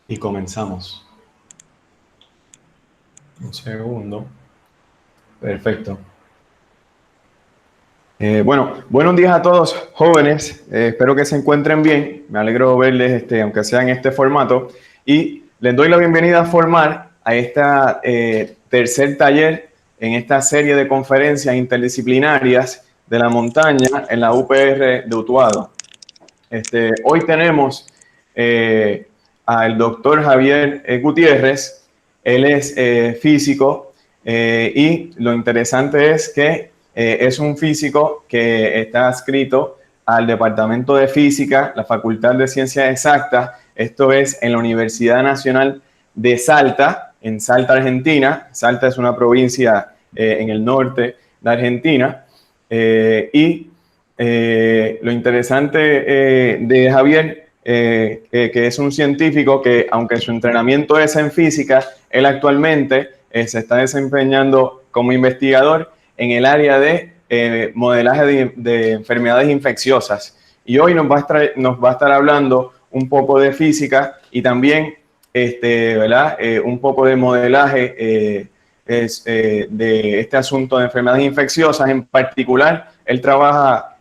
Y comenzamos. Un segundo. Perfecto. Bueno, buenos días a todos, jóvenes. Espero que se encuentren bien. Me alegro verles, aunque sea en este formato. Y les doy la bienvenida formal a esta tercer taller en esta serie de conferencias interdisciplinarias de la montaña en la UPR de Utuado. Hoy tenemos al doctor Javier Gutiérrez. Él es físico y lo interesante es que es un físico que está adscrito al Departamento de Física, la Facultad de Ciencias Exactas. Esto es en la Universidad Nacional de Salta, en Salta, Argentina. Salta es una provincia en el norte de Argentina. Lo interesante de Javier, que es un científico que, aunque su entrenamiento es en física, él actualmente se está desempeñando como investigador en el área de modelaje de enfermedades infecciosas. Y hoy nos va a estar hablando un poco de física y también ¿verdad? Un poco de modelaje de este asunto de enfermedades infecciosas. En particular, él trabaja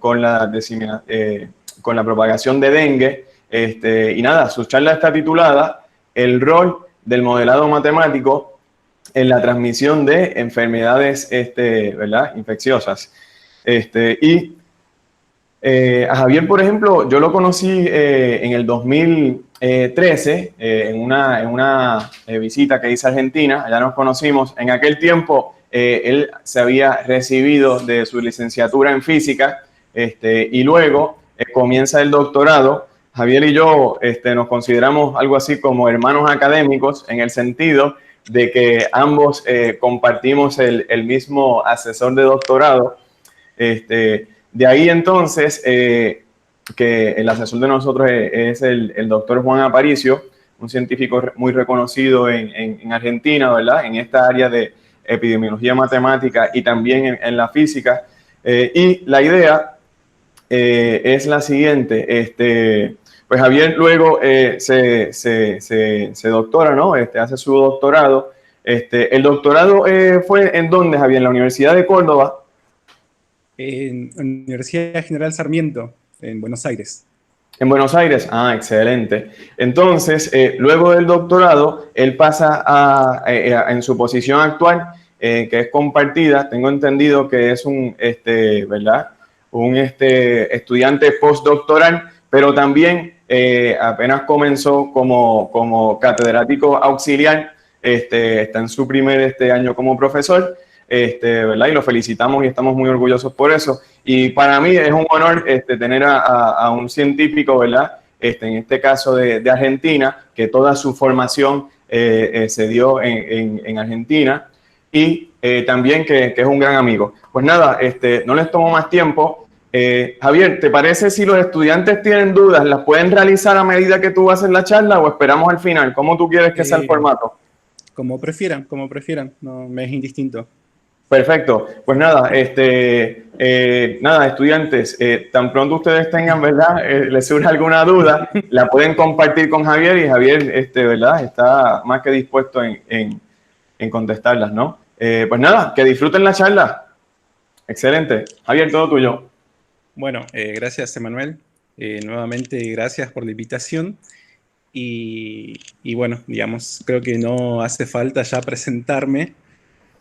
con la propagación de dengue. Y nada, su charla está titulada El rol del modelado matemático en la transmisión de enfermedades ¿verdad? Infecciosas. Y a Javier, por ejemplo, yo lo conocí en el 2013 en una visita que hice a Argentina. Allá nos conocimos. En aquel tiempo él se había recibido de su licenciatura en física y luego comienza el doctorado. Javier y yo nos consideramos algo así como hermanos académicos en el sentido de que ambos compartimos el mismo asesor de doctorado. De ahí entonces, que el asesor de nosotros es el doctor Juan Aparicio, un científico muy reconocido en Argentina, ¿verdad? En esta área de epidemiología matemática y también en la física. Y la idea es la siguiente. Pues Javier luego se doctora, ¿no? Hace su doctorado. El doctorado fue ¿en dónde, Javier? En la Universidad de Córdoba. En Universidad General Sarmiento, en Buenos Aires. En Buenos Aires, excelente. Entonces, luego del doctorado, él pasa en su posición actual, que es compartida. Tengo entendido que es ¿verdad? Un estudiante postdoctoral, pero también apenas comenzó como catedrático auxiliar. Está en su primer año como profesor. ¿Verdad? Y lo felicitamos y estamos muy orgullosos por eso. Y para mí es un honor tener a un científico, ¿verdad? En este caso de Argentina, que toda su formación se dio en Argentina y también que es un gran amigo. Pues nada, no les tomo más tiempo. Javier, ¿te parece si los estudiantes tienen dudas, las pueden realizar a medida que tú haces la charla o esperamos al final? ¿Cómo tú quieres que sea el Eh, formato? como prefieran, no me es indistinto. Perfecto. Pues nada, nada, estudiantes, tan pronto ustedes tengan, ¿verdad? Les surge alguna duda, la pueden compartir con Javier y Javier, ¿verdad? Está más que dispuesto en contestarlas, ¿no? Pues nada, que disfruten la charla. Excelente. Javier, todo tuyo. Bueno, gracias, Emanuel. Nuevamente, gracias por la invitación. Y bueno, digamos, creo que no hace falta ya presentarme.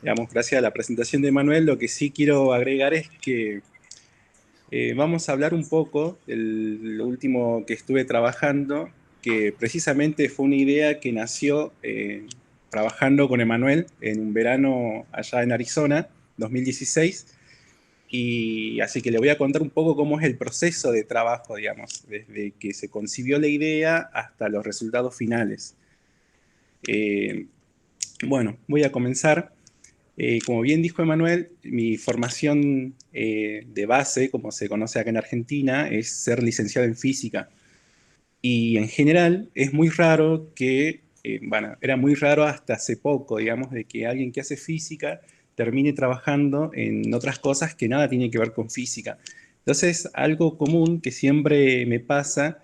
Digamos, gracias a la presentación de Emanuel, lo que sí quiero agregar es que vamos a hablar un poco de lo último que estuve trabajando, que precisamente fue una idea que nació trabajando con Emanuel en un verano allá en Arizona, 2016. Y así que le voy a contar un poco cómo es el proceso de trabajo, digamos, desde que se concibió la idea hasta los resultados finales. Eh, bueno, voy a comenzar. Como bien dijo Emanuel, mi formación de base, como se conoce acá en Argentina, es ser licenciado en física. Y en general es muy raro bueno, era muy raro hasta hace poco, digamos, de que alguien que hace física termine trabajando en otras cosas que nada tienen que ver con física. Entonces, algo común que siempre me pasa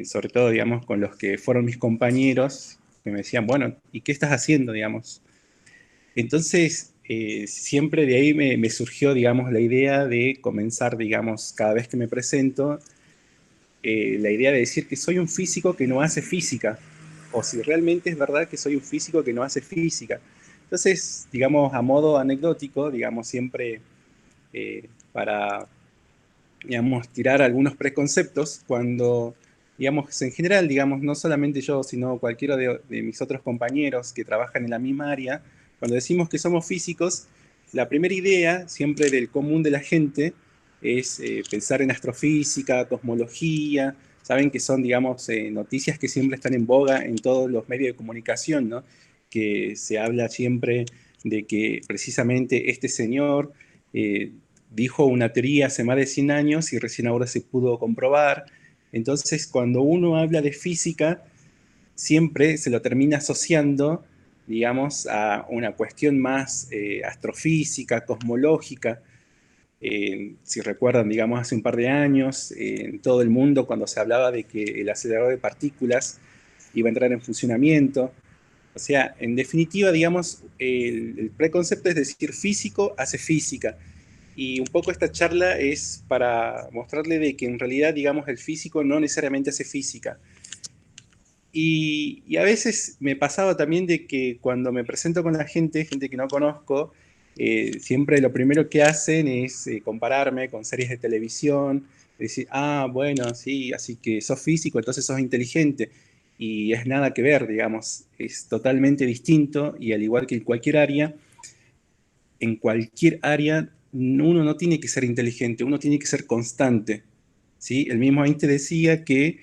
sobre todo, digamos, con los que fueron mis compañeros, que me decían, bueno, ¿y qué estás haciendo, digamos? Entonces, siempre de ahí me surgió, digamos, la idea de comenzar, digamos, cada vez que me presento, la idea de decir que soy un físico que no hace física, o si realmente es verdad que soy un físico que no hace física. Entonces, digamos, a modo anecdótico, digamos, siempre para, digamos, tirar algunos preconceptos, cuando, digamos, en general, digamos, no solamente yo, sino cualquiera de mis otros compañeros que trabajan en la misma área, cuando decimos que somos físicos, la primera idea, siempre del común de la gente, es pensar en astrofísica, cosmología, saben que son, digamos, noticias que siempre están en boga en todos los medios de comunicación, ¿no? Que se habla siempre de que precisamente este señor dijo una teoría hace más de 100 años y recién ahora se pudo comprobar. Entonces, cuando uno habla de física, siempre se lo termina asociando, digamos, a una cuestión más astrofísica, cosmológica. Si recuerdan, digamos, hace un par de años, en todo el mundo, cuando se hablaba de que el acelerador de partículas iba a entrar en funcionamiento. O sea, en definitiva, digamos, el preconcepto es decir, físico hace física. Y un poco esta charla es para mostrarle de que en realidad, digamos, el físico no necesariamente hace física. Y a veces me pasaba también de que cuando me presento con la gente, gente que no conozco, siempre lo primero que hacen es compararme con series de televisión, decir, ah, bueno, sí, así que sos físico, entonces sos inteligente. Y es nada que ver, digamos, es totalmente distinto y al igual que en cualquier área uno no tiene que ser inteligente, uno tiene que ser constante. ¿Sí? El mismo Einstein decía que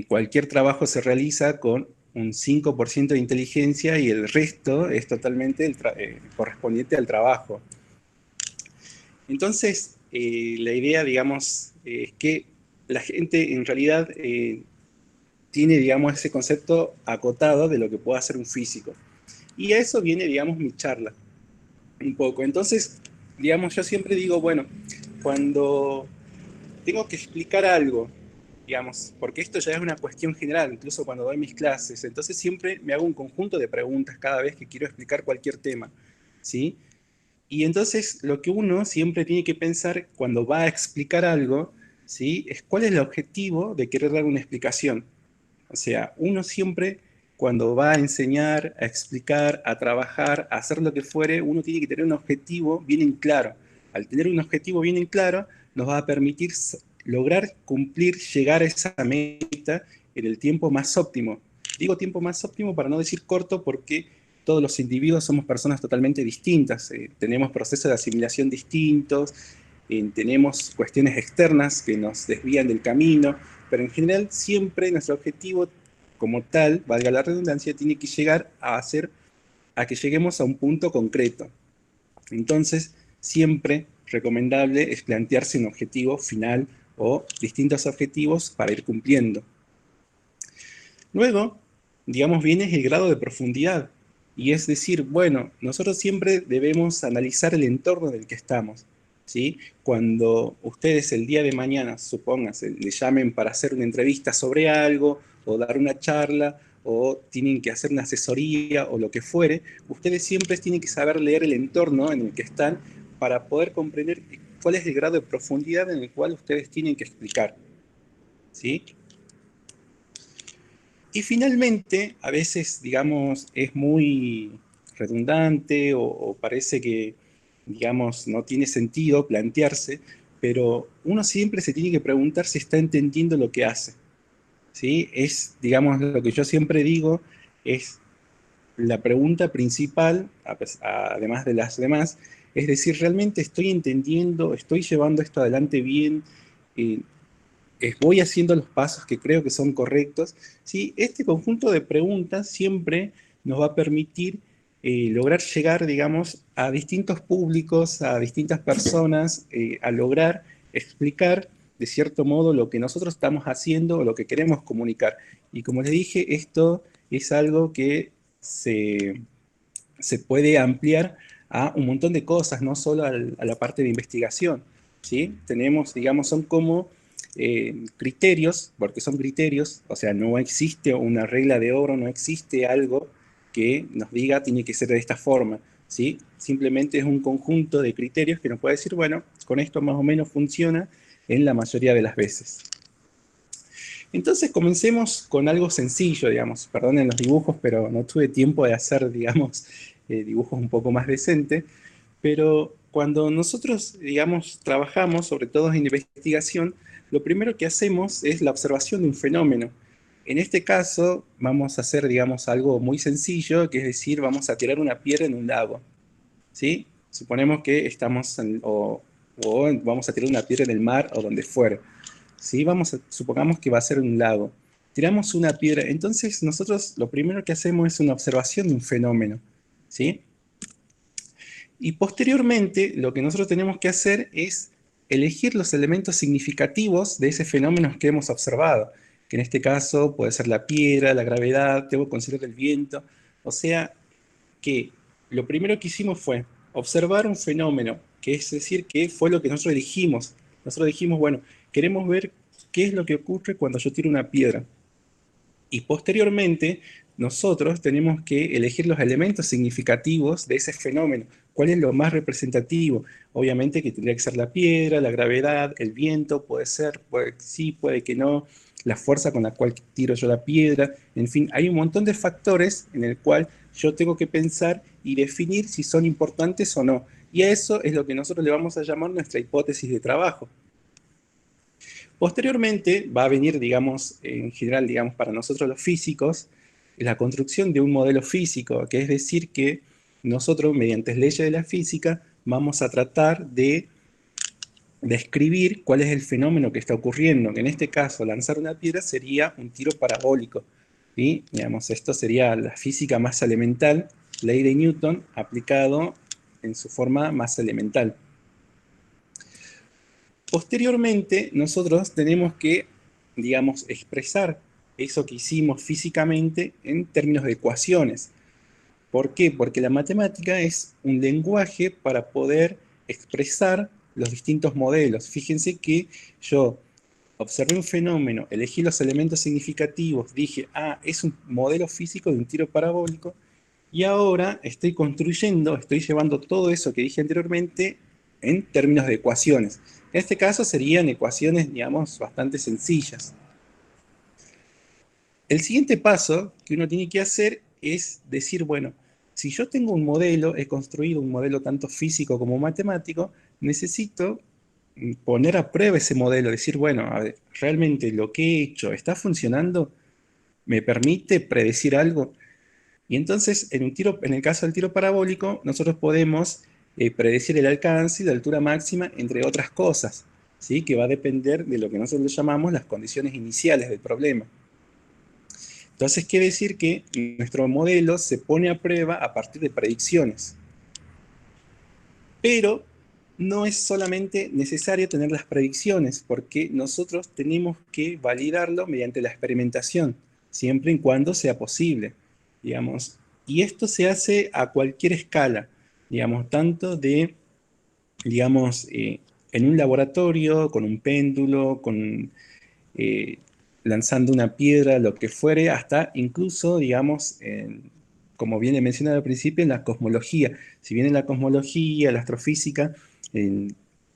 cualquier trabajo se realiza con un 5% de inteligencia y el resto es totalmente correspondiente al trabajo. Entonces, la idea, digamos, es que la gente en realidad tiene, digamos, ese concepto acotado de lo que puede hacer un físico. Y a eso viene, digamos, mi charla, un poco. Entonces, digamos, yo siempre digo, bueno, cuando tengo que explicar algo, digamos, porque esto ya es una cuestión general, incluso cuando doy mis clases, entonces siempre me hago un conjunto de preguntas cada vez que quiero explicar cualquier tema, ¿sí? Y entonces lo que uno siempre tiene que pensar cuando va a explicar algo, ¿sí? Es cuál es el objetivo de querer dar una explicación. O sea, uno siempre cuando va a enseñar, a explicar, a trabajar, a hacer lo que fuere, uno tiene que tener un objetivo bien en claro. Al tener un objetivo bien en claro, nos va a permitir lograr cumplir, llegar a esa meta en el tiempo más óptimo. Digo tiempo más óptimo para no decir corto porque todos los individuos somos personas totalmente distintas, tenemos procesos de asimilación distintos, tenemos cuestiones externas que nos desvían del camino, pero en general siempre nuestro objetivo como tal, valga la redundancia, tiene que llegar a que lleguemos a un punto concreto. Entonces, siempre recomendable es plantearse un objetivo final o distintos objetivos para ir cumpliendo. Luego, digamos, viene el grado de profundidad. Y es decir, bueno, nosotros siempre debemos analizar el entorno en el que estamos. ¿Sí? Cuando ustedes el día de mañana, supóngase, le llamen para hacer una entrevista sobre algo, o dar una charla, o tienen que hacer una asesoría, o lo que fuere, ustedes siempre tienen que saber leer el entorno en el que están para poder comprender cuál es el grado de profundidad en el cual ustedes tienen que explicar. ¿Sí? Y finalmente, a veces, digamos, es muy redundante o parece que, digamos, no tiene sentido plantearse, pero uno siempre se tiene que preguntar si está entendiendo lo que hace. ¿Sí? Es, digamos, lo que yo siempre digo, es la pregunta principal, además de las demás, es decir, ¿realmente estoy entendiendo, estoy llevando esto adelante bien? Eh, Voy haciendo los pasos que creo que son correctos, ¿sí? Este conjunto de preguntas siempre nos va a permitir lograr llegar, digamos, a distintos públicos, a distintas personas, a lograr explicar de cierto modo lo que nosotros estamos haciendo o lo que queremos comunicar. Y como les dije, esto es algo que se puede ampliar a un montón de cosas, no solo a la parte de investigación, ¿sí? Tenemos, digamos, son como criterios, porque son criterios, o sea, no existe una regla de oro, no existe algo que nos diga tiene que ser de esta forma, ¿sí? Simplemente es un conjunto de criterios que nos puede decir, bueno, con esto más o menos funciona en la mayoría de las veces. Entonces comencemos con algo sencillo, digamos, perdonen los dibujos, pero no tuve tiempo de hacer, digamos, dibujos un poco más decentes, pero cuando nosotros, digamos, trabajamos, sobre todo en investigación, lo primero que hacemos es la observación de un fenómeno. En este caso, vamos a hacer, digamos, algo muy sencillo, que es decir, vamos a tirar una piedra en un lago, ¿sí? Suponemos que estamos, o vamos a tirar una piedra en el mar o donde fuera. ¿Sí? Supongamos que va a ser un lago. Tiramos una piedra, entonces nosotros lo primero que hacemos es una observación de un fenómeno, ¿sí? Y posteriormente lo que nosotros tenemos que hacer es elegir los elementos significativos de ese fenómeno que hemos observado, que en este caso puede ser la piedra, la gravedad, tengo que considerar el viento, o sea que lo primero que hicimos fue observar un fenómeno, que es decir, que fue lo que nosotros elegimos. Nosotros dijimos, bueno, queremos ver qué es lo que ocurre cuando yo tiro una piedra. Y posteriormente, nosotros tenemos que elegir los elementos significativos de ese fenómeno. ¿Cuál es lo más representativo? Obviamente que tendría que ser la piedra, la gravedad, el viento, puede ser, puede que sí, puede que no, la fuerza con la cual tiro yo la piedra. En fin, hay un montón de factores en el cual yo tengo que pensar y definir si son importantes o no. Y a eso es lo que nosotros le vamos a llamar nuestra hipótesis de trabajo. Posteriormente va a venir, digamos, en general, digamos, para nosotros los físicos, la construcción de un modelo físico, que es decir que nosotros, mediante leyes de la física, vamos a tratar de describir cuál es el fenómeno que está ocurriendo, que en este caso lanzar una piedra sería un tiro parabólico. ¿Sí? Digamos, esto sería la física más elemental, ley de Newton, aplicado en su forma más elemental. Posteriormente, nosotros tenemos que, digamos, expresar eso que hicimos físicamente en términos de ecuaciones. ¿Por qué? Porque la matemática es un lenguaje para poder expresar los distintos modelos. Fíjense que yo observé un fenómeno, elegí los elementos significativos, dije, ah, es un modelo físico de un tiro parabólico, y ahora estoy construyendo, estoy llevando todo eso que dije anteriormente en términos de ecuaciones. En este caso serían ecuaciones, digamos, bastante sencillas. El siguiente paso que uno tiene que hacer es decir, bueno, si yo tengo un modelo, he construido un modelo tanto físico como matemático, necesito poner a prueba ese modelo, decir, bueno, a ver, realmente lo que he hecho está funcionando, me permite predecir algo. Y entonces, en el caso del tiro parabólico, nosotros podemos predecir el alcance y la altura máxima, entre otras cosas, ¿sí? Que va a depender de lo que nosotros llamamos las condiciones iniciales del problema. Entonces, quiere decir que nuestro modelo se pone a prueba a partir de predicciones. Pero no es solamente necesario tener las predicciones, porque nosotros tenemos que validarlo mediante la experimentación, siempre y cuando sea posible, digamos. Y esto se hace a cualquier escala, digamos, tanto de, digamos, en un laboratorio, con un péndulo, eh, lanzando una piedra, lo que fuere, hasta incluso, digamos, como viene mencionado al principio, en la cosmología. Si bien en la cosmología, la astrofísica,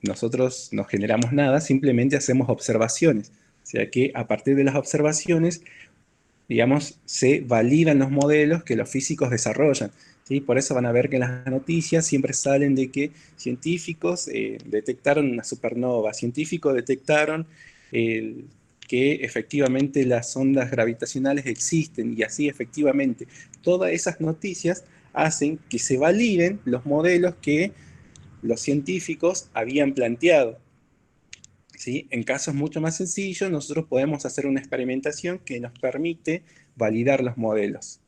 nosotros no generamos nada, simplemente hacemos observaciones. O sea que a partir de las observaciones, digamos, se validan los modelos que los físicos desarrollan. ¿Sí? Por eso van a ver que en las noticias siempre salen de que científicos detectaron una supernova, científicos detectaron que efectivamente las ondas gravitacionales existen y así efectivamente todas esas noticias hacen que se validen los modelos que los científicos habían planteado. ¿Sí? En casos mucho más sencillos, nosotros podemos hacer una experimentación que nos permite validar los modelos.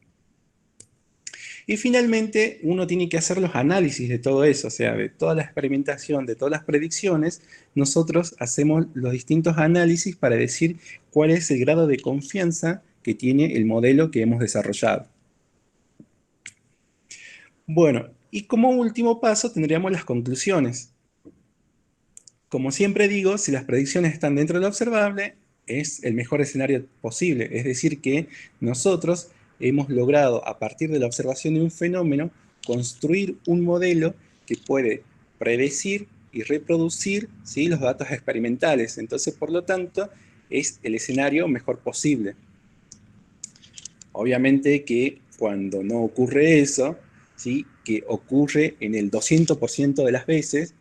Y finalmente, uno tiene que hacer los análisis de todo eso, o sea, de toda la experimentación, de todas las predicciones, nosotros hacemos los distintos análisis para decir cuál es el grado de confianza que tiene el modelo que hemos desarrollado. Bueno, y como último paso tendríamos las conclusiones. como siempre digo, si las predicciones están dentro de lo observable, es el mejor escenario posible. Es decir, que nosotros hemos logrado, a partir de la observación de un fenómeno, construir un modelo que puede predecir y reproducir, ¿sí?, los datos experimentales. Entonces, por lo tanto, es el escenario mejor posible. Obviamente que cuando no ocurre eso, ¿sí?, que ocurre en el 200% de las veces,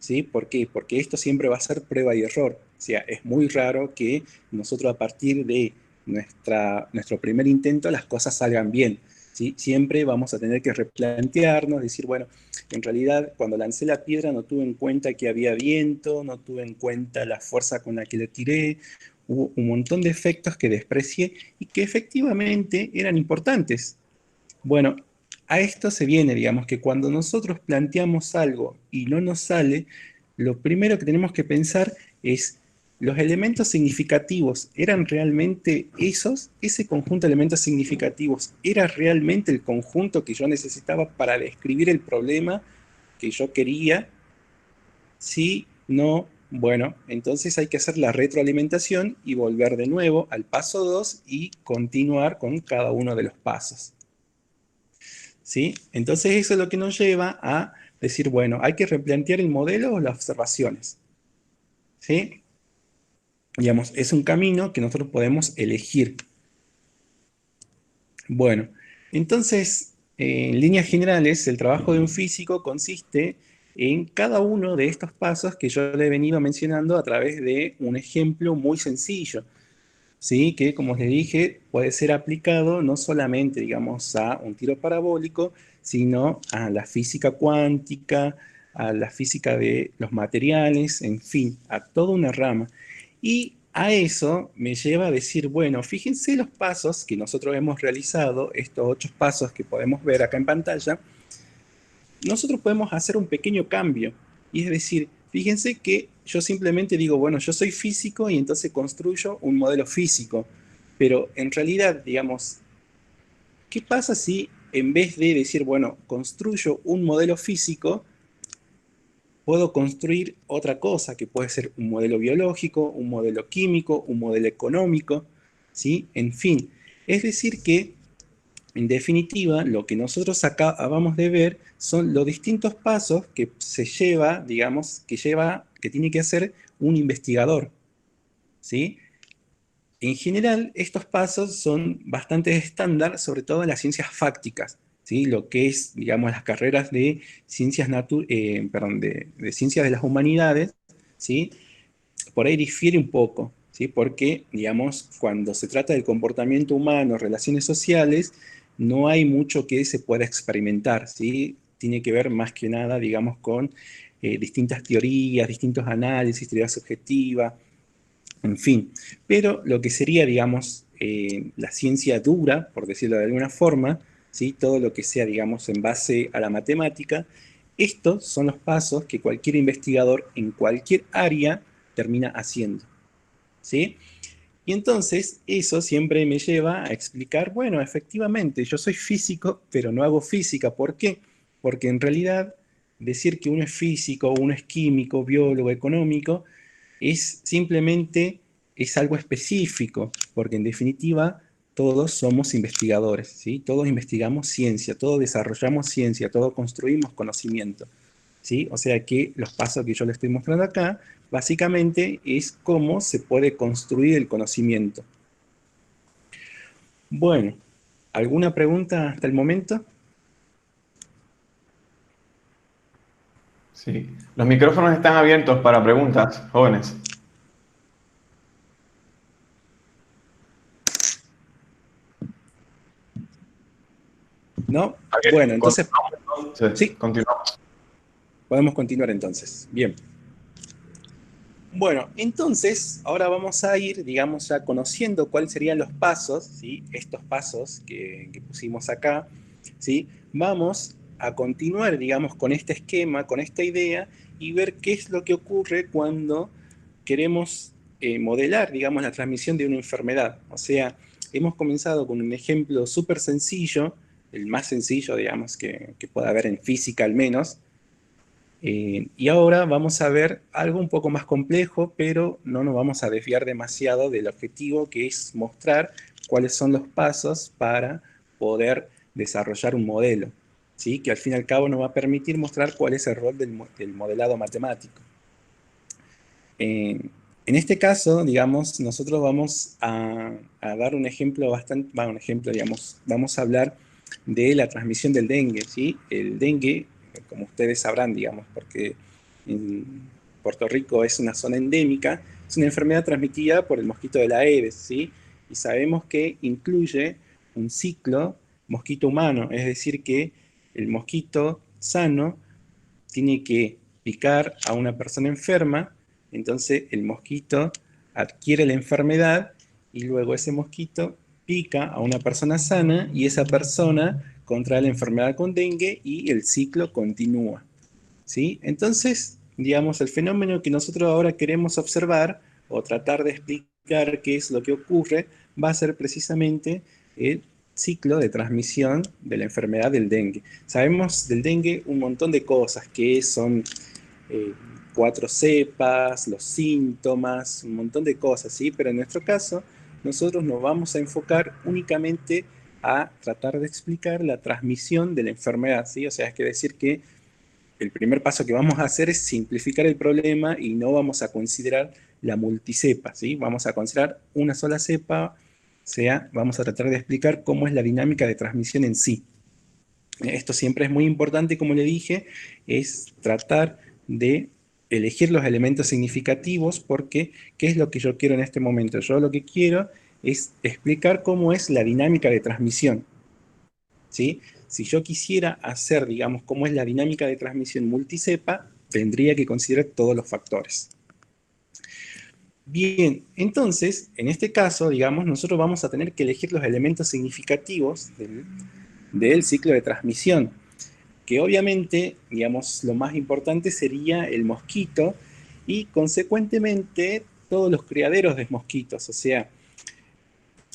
¿sí? ¿Por qué? Porque esto siempre va a ser prueba y error. O sea, es muy raro que nosotros a partir de nuestro primer intento las cosas salgan bien, ¿sí? Siempre vamos a tener que replantearnos, decir, bueno, en realidad cuando lancé la piedra no tuve en cuenta que había viento, no tuve en cuenta la fuerza con la que le tiré, hubo un montón de efectos que desprecié y que efectivamente eran importantes. Bueno, a esto se viene, digamos, que cuando nosotros planteamos algo y no nos sale, lo primero que tenemos que pensar es, ¿los elementos significativos eran realmente esos? ¿Ese conjunto de elementos significativos era realmente el conjunto que yo necesitaba para describir el problema que yo quería? Si no, bueno, entonces hay que hacer la retroalimentación y volver de nuevo al paso 2 y continuar con cada uno de los pasos. ¿Sí? Entonces eso es lo que nos lleva a decir, bueno, hay que replantear el modelo o las observaciones. ¿Sí? Digamos, es un camino que nosotros podemos elegir. Bueno, entonces, en líneas generales, el trabajo de un físico consiste en cada uno de estos pasos que yo le he venido mencionando a través de un ejemplo muy sencillo, ¿sí? Que, como les dije, puede ser aplicado no solamente, digamos, a un tiro parabólico, sino a la física cuántica, a la física de los materiales, en fin, a toda una rama. Y a eso me lleva a decir, bueno, fíjense los pasos que nosotros hemos realizado, estos 8 pasos que podemos ver acá en pantalla, nosotros podemos hacer un pequeño cambio. Y es decir, fíjense que yo simplemente digo, bueno, yo soy físico y entonces construyo un modelo físico. Pero en realidad, digamos, ¿qué pasa si en vez de decir, bueno, construyo un modelo físico, puedo construir otra cosa, que puede ser un modelo biológico, un modelo químico, un modelo económico, ¿sí? En fin, es decir que en definitiva, lo que nosotros acabamos de ver son los distintos pasos que se lleva, digamos, que tiene que hacer un investigador, ¿sí? En general, estos pasos son bastante estándar, sobre todo en las ciencias fácticas, ¿sí? Lo que es, digamos, las carreras de de ciencias de las humanidades, ¿sí? Por ahí difiere un poco, ¿sí? Porque, digamos, cuando se trata del comportamiento humano, relaciones sociales, no hay mucho que se pueda experimentar, ¿sí? Tiene que ver más que nada, digamos, con distintas teorías, distintos análisis, teoría subjetiva, en fin. Pero lo que sería, digamos, la ciencia dura, por decirlo de alguna forma, ¿sí? Todo lo que sea, digamos, en base a la matemática, estos son los pasos que cualquier investigador en cualquier área termina haciendo, ¿sí? Y entonces eso siempre me lleva a explicar, bueno, efectivamente, yo soy físico, pero no hago física. ¿Por qué? Porque en realidad decir que uno es físico, uno es químico, biólogo, económico, es simplemente es algo específico, porque en definitiva todos somos investigadores, ¿sí? Todos investigamos ciencia, todos desarrollamos ciencia, todos construimos conocimiento, ¿sí? O sea que los pasos que yo le estoy mostrando acá, básicamente es cómo se puede construir el conocimiento. Bueno, ¿alguna pregunta hasta el momento? Sí. Los micrófonos están abiertos para preguntas, jóvenes. ¿No? Ok, Bueno, entonces, continuamos. Sí, sí, continuamos. podemos continuar entonces. Bien. Bueno, entonces ahora vamos a ir, digamos, ya conociendo cuáles serían los pasos, ¿sí? Estos pasos que pusimos acá, ¿sí? Vamos a continuar, digamos, con este esquema, con esta idea y ver qué es lo que ocurre cuando queremos modelar, digamos, la transmisión de una enfermedad. O sea, hemos comenzado con un ejemplo súper sencillo, el más sencillo, digamos, que pueda haber en física al menos, Y ahora vamos a ver algo un poco más complejo, pero no nos vamos a desviar demasiado del objetivo, que es mostrar cuáles son los pasos para poder desarrollar un modelo, ¿sí? Que al fin y al cabo nos va a permitir mostrar cuál es el rol del modelado matemático. En este caso, digamos, nosotros vamos a dar un ejemplo bastante, un ejemplo, digamos, vamos a hablar de la transmisión del dengue, ¿sí? El dengue, como ustedes sabrán, digamos, porque en Puerto Rico es una zona endémica, es una enfermedad transmitida por el mosquito de la Aedes, ¿sí? Y sabemos que incluye un ciclo mosquito humano, es decir, que el mosquito sano tiene que picar a una persona enferma, entonces el mosquito adquiere la enfermedad y luego ese mosquito pica a una persona sana y esa persona contrae la enfermedad con dengue y el ciclo continúa, ¿sí? Entonces, digamos, el fenómeno que nosotros ahora queremos observar o tratar de explicar qué es lo que ocurre va a ser precisamente el ciclo de transmisión de la enfermedad del dengue. Sabemos del dengue un montón de cosas, que son eh, 4 cepas, los síntomas, un montón de cosas, ¿sí? Pero en nuestro caso, nosotros nos vamos a enfocar únicamente a tratar de explicar la transmisión de la enfermedad, ¿sí? O sea, es que decir que el primer paso que vamos a hacer es simplificar el problema y no vamos a considerar la multicepa, ¿sí? Vamos a considerar una sola cepa, o sea, vamos a tratar de explicar cómo es la dinámica de transmisión en sí. Esto siempre es muy importante, como le dije, es tratar de elegir los elementos significativos porque, ¿qué es lo que yo quiero en este momento? Yo lo que quiero es explicar cómo es la dinámica de transmisión, ¿sí? Si yo quisiera hacer, digamos, cómo es la dinámica de transmisión multicepa, tendría que considerar todos los factores. Bien, entonces, en este caso, digamos, nosotros vamos a tener que elegir los elementos significativos del ciclo de transmisión, que obviamente, digamos, lo más importante sería el mosquito y consecuentemente todos los criaderos de mosquitos. O sea,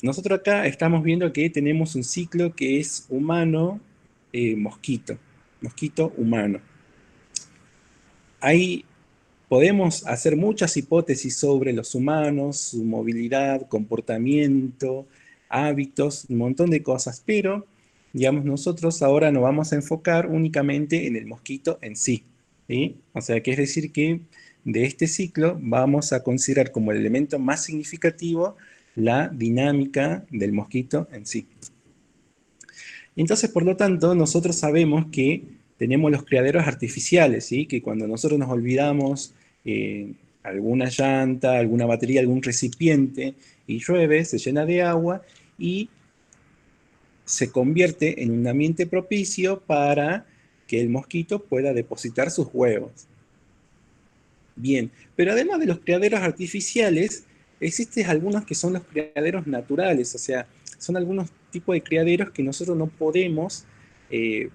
nosotros acá estamos viendo que tenemos un ciclo que es humano, mosquito, mosquito humano. Ahí podemos hacer muchas hipótesis sobre los humanos, su movilidad, comportamiento, hábitos, un montón de cosas, pero digamos nosotros ahora nos vamos a enfocar únicamente en el mosquito en sí, ¿sí? O sea, que es decir que de este ciclo vamos a considerar como el elemento más significativo la dinámica del mosquito en sí. Entonces, por lo tanto, nosotros sabemos que tenemos los criaderos artificiales, ¿sí? Que cuando nosotros nos olvidamos alguna llanta, alguna batería, algún recipiente, y llueve, se llena de agua y se convierte en un ambiente propicio para que el mosquito pueda depositar sus huevos. Bien, pero además de los criaderos artificiales, existen algunos que son los criaderos naturales, o sea, son algunos tipos de criaderos que nosotros no podemos, eh,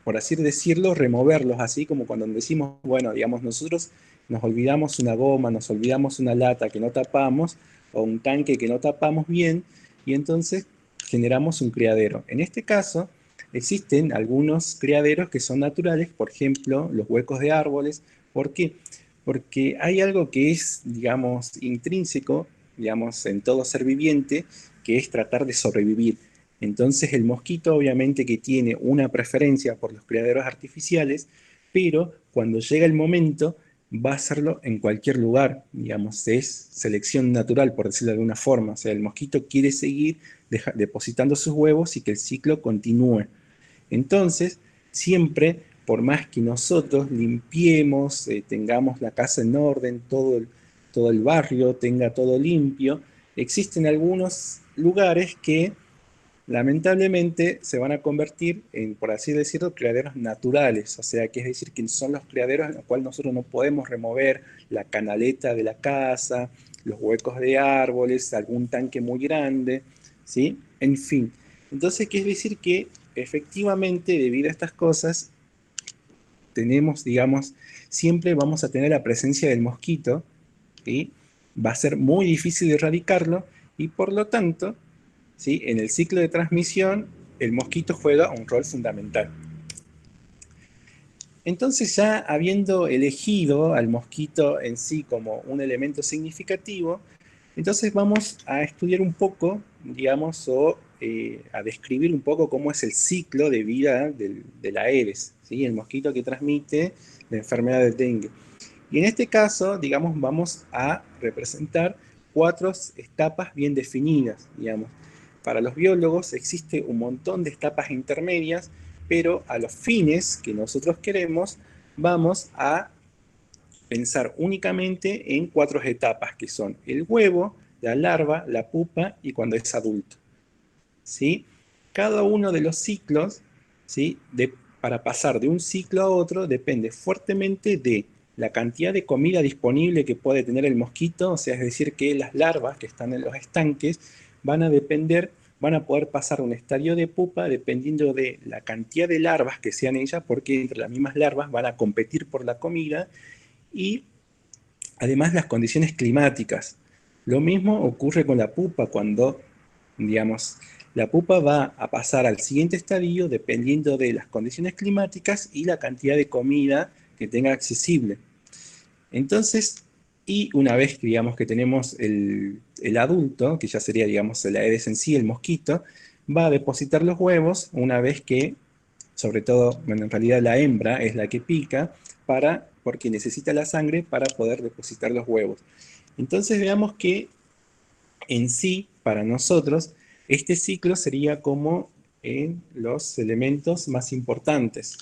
por así decirlo, removerlos, así como cuando decimos, bueno, digamos, nosotros nos olvidamos una goma, nos olvidamos una lata que no tapamos, o un tanque que no tapamos bien, y entonces generamos un criadero. En este caso, existen algunos criaderos que son naturales, por ejemplo, los huecos de árboles. ¿Por qué? Porque hay algo que es, digamos, intrínseco, digamos, en todo ser viviente, que es tratar de sobrevivir. Entonces el mosquito obviamente que tiene una preferencia por los criaderos artificiales, pero cuando llega el momento va a hacerlo en cualquier lugar, digamos, es selección natural, por decirlo de alguna forma. O sea, el mosquito quiere seguir depositando sus huevos y que el ciclo continúe. Entonces, siempre, por más que nosotros limpiemos, tengamos la casa en orden, todo el barrio tenga todo limpio, existen algunos lugares que lamentablemente se van a convertir en, por así decirlo, criaderos naturales, o sea, que es decir, que son los criaderos en los cuales nosotros no podemos remover la canaleta de la casa, los huecos de árboles, algún tanque muy grande, ¿sí? En fin. Entonces, ¿qué es decir? Que efectivamente, debido a estas cosas, tenemos, digamos, siempre vamos a tener la presencia del mosquito, ¿sí? Va a ser muy difícil de erradicarlo y por lo tanto, ¿sí? En el ciclo de transmisión, el mosquito juega un rol fundamental. Entonces ya habiendo elegido al mosquito en sí como un elemento significativo, entonces vamos a estudiar un poco, digamos, o a describir un poco cómo es el ciclo de vida del Aedes, ¿sí? El mosquito que transmite la enfermedad del dengue. Y en este caso, digamos, vamos a representar cuatro etapas bien definidas, digamos. Para los biólogos existe un montón de etapas intermedias, pero a los fines que nosotros queremos, vamos a pensar únicamente en cuatro etapas, que son el huevo, la larva, la pupa y cuando es adulto. ¿Sí? Cada uno de los ciclos, ¿sí? Para pasar de un ciclo a otro depende fuertemente de la cantidad de comida disponible que puede tener el mosquito, o sea, es decir, que las larvas que están en los estanques van a depender, van a poder pasar a un estadio de pupa dependiendo de la cantidad de larvas que sean ellas, porque entre las mismas larvas van a competir por la comida y además las condiciones climáticas. Lo mismo ocurre con la pupa cuando, digamos, la pupa va a pasar al siguiente estadio dependiendo de las condiciones climáticas y la cantidad de comida que tenga accesible. Entonces, y una vez que, digamos, que tenemos el adulto, que ya sería, digamos, el Aedes en sí, el mosquito, va a depositar los huevos una vez que, sobre todo, bueno, en realidad la hembra es la que pica, porque necesita la sangre para poder depositar los huevos. Entonces veamos que en sí, para nosotros, este ciclo sería como los elementos más importantes.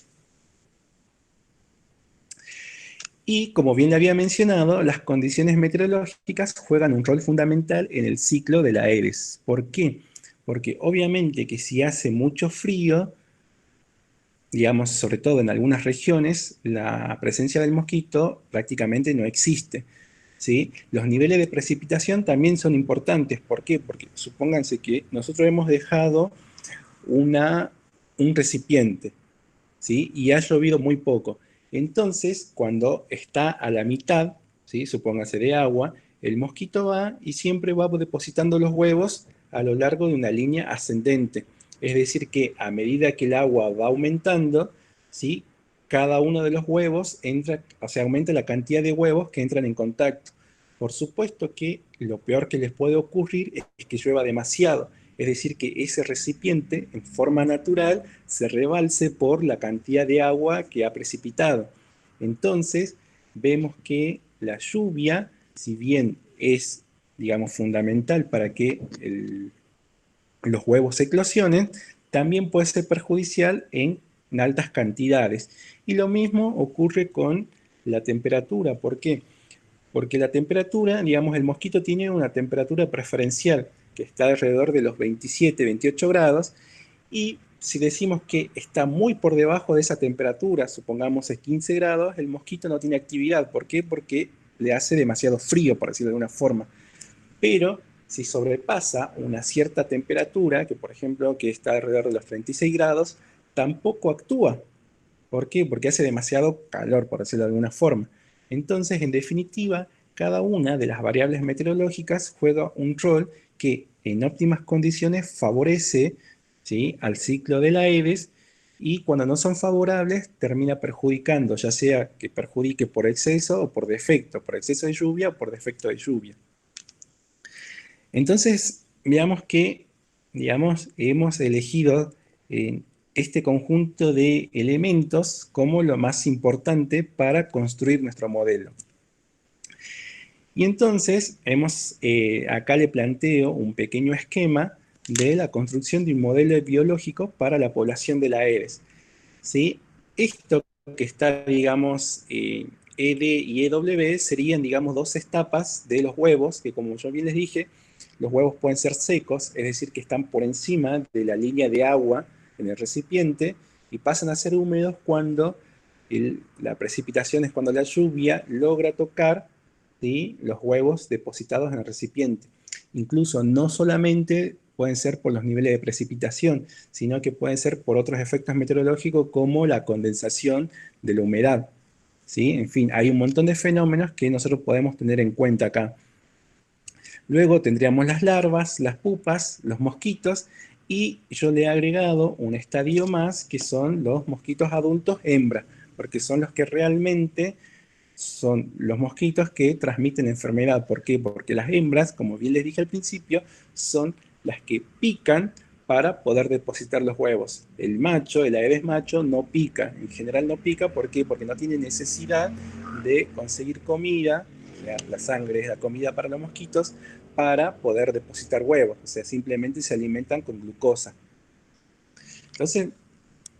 Y como bien le había mencionado, las condiciones meteorológicas juegan un rol fundamental en el ciclo de la Aedes. ¿Por qué? Porque obviamente que si hace mucho frío, digamos, sobre todo en algunas regiones, la presencia del mosquito prácticamente no existe. ¿Sí? Los niveles de precipitación también son importantes. ¿Por qué? Porque supónganse que nosotros hemos dejado un recipiente, ¿sí? Y ha llovido muy poco. Entonces, cuando está a la mitad, ¿sí? Supóngase de agua, el mosquito va y siempre va depositando los huevos a lo largo de una línea ascendente. Es decir, que a medida que el agua va aumentando, ¿sí? Cada uno de los huevos entra, o sea, aumenta la cantidad de huevos que entran en contacto. Por supuesto que lo peor que les puede ocurrir es que llueva demasiado, es decir, que ese recipiente en forma natural se rebalse por la cantidad de agua que ha precipitado. Entonces, vemos que la lluvia, si bien es, digamos, fundamental para que los huevos eclosionen, también puede ser perjudicial en altas cantidades. Y lo mismo ocurre con la temperatura. ¿Por qué? Porque la temperatura, digamos, el mosquito tiene una temperatura preferencial que está alrededor de los 27, 28 grados, y si decimos que está muy por debajo de esa temperatura, supongamos es 15 grados, el mosquito no tiene actividad. ¿Por qué? Porque le hace demasiado frío, por decirlo de alguna forma. Pero si sobrepasa una cierta temperatura, que por ejemplo que está alrededor de los 36 grados, tampoco actúa. ¿Por qué? Porque hace demasiado calor, por decirlo de alguna forma. Entonces, en definitiva, cada una de las variables meteorológicas juega un rol que en óptimas condiciones favorece, ¿sí?, al ciclo de la Aedes, y cuando no son favorables termina perjudicando, ya sea que perjudique por exceso o por defecto, por exceso de lluvia o por defecto de lluvia. Entonces, veamos que, digamos, hemos elegido este conjunto de elementos como lo más importante para construir nuestro modelo. Y entonces, acá le planteo un pequeño esquema de la construcción de un modelo biológico para la población de la Aedes. ¿Sí? Esto que está, digamos, ED y EW serían, digamos, dos etapas de los huevos, que como yo bien les dije, los huevos pueden ser secos, es decir, que están por encima de la línea de agua en el recipiente y pasan a ser húmedos cuando la precipitación es cuando la lluvia logra tocar, ¿sí?, los huevos depositados en el recipiente. Incluso no solamente pueden ser por los niveles de precipitación, sino que pueden ser por otros efectos meteorológicos como la condensación de la humedad, ¿sí? En fin, hay un montón de fenómenos que nosotros podemos tener en cuenta acá. Luego tendríamos las larvas, las pupas, los mosquitos, y yo le he agregado un estadio más que son los mosquitos adultos hembra. porque son los que realmente son los mosquitos que transmiten enfermedad. ¿Por qué? Porque las hembras, como bien les dije al principio, son las que pican para poder depositar los huevos. El macho, el Aedes macho, no pica. En general no pica, ¿por qué? Porque no tiene necesidad de conseguir comida, la sangre es la comida para los mosquitos, para poder depositar huevos. O sea, simplemente se alimentan con glucosa. Entonces,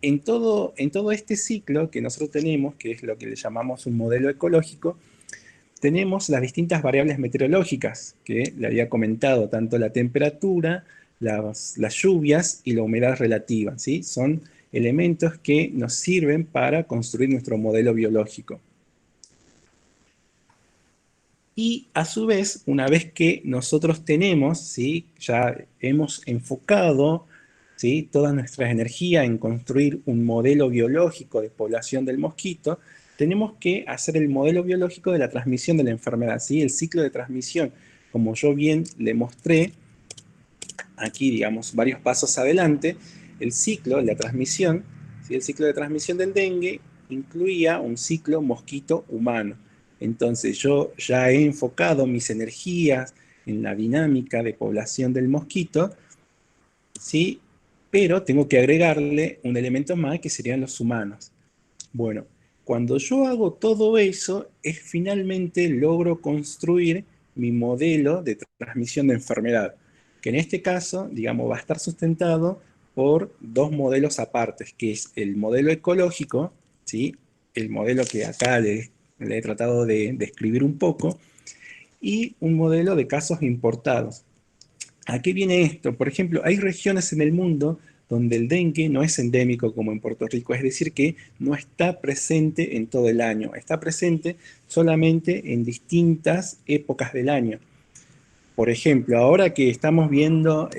en todo este ciclo que nosotros tenemos, que es lo que le llamamos un modelo ecológico, tenemos las distintas variables meteorológicas que le había comentado, tanto la temperatura, las lluvias y la humedad relativa, ¿sí? Son elementos que nos sirven para construir nuestro modelo biológico. Y a su vez, una vez que nosotros tenemos, ¿sí? Ya hemos enfocado, ¿sí? Toda nuestra energía en construir un modelo biológico de población del mosquito, tenemos que hacer el modelo biológico de la transmisión de la enfermedad, ¿sí? El ciclo de transmisión, como yo bien le mostré, aquí digamos varios pasos adelante, el ciclo, la transmisión, ¿sí? El ciclo de transmisión del dengue incluía un ciclo mosquito humano. Entonces yo ya he enfocado mis energías en la dinámica de población del mosquito, ¿sí? Pero tengo que agregarle un elemento más que serían los humanos. Bueno, cuando yo hago todo eso, es finalmente logro construir mi modelo de transmisión de enfermedad, que en este caso, digamos, va a estar sustentado por dos modelos apartes, que es el modelo ecológico, ¿sí? El modelo que acá le he tratado de describir un poco, y un modelo de casos importados. ¿A qué viene esto? Por ejemplo, hay regiones en el mundo donde el dengue no es endémico como en Puerto Rico, es decir, que no está presente en todo el año, está presente solamente en distintas épocas del año. Por ejemplo, ahora que estamos viendo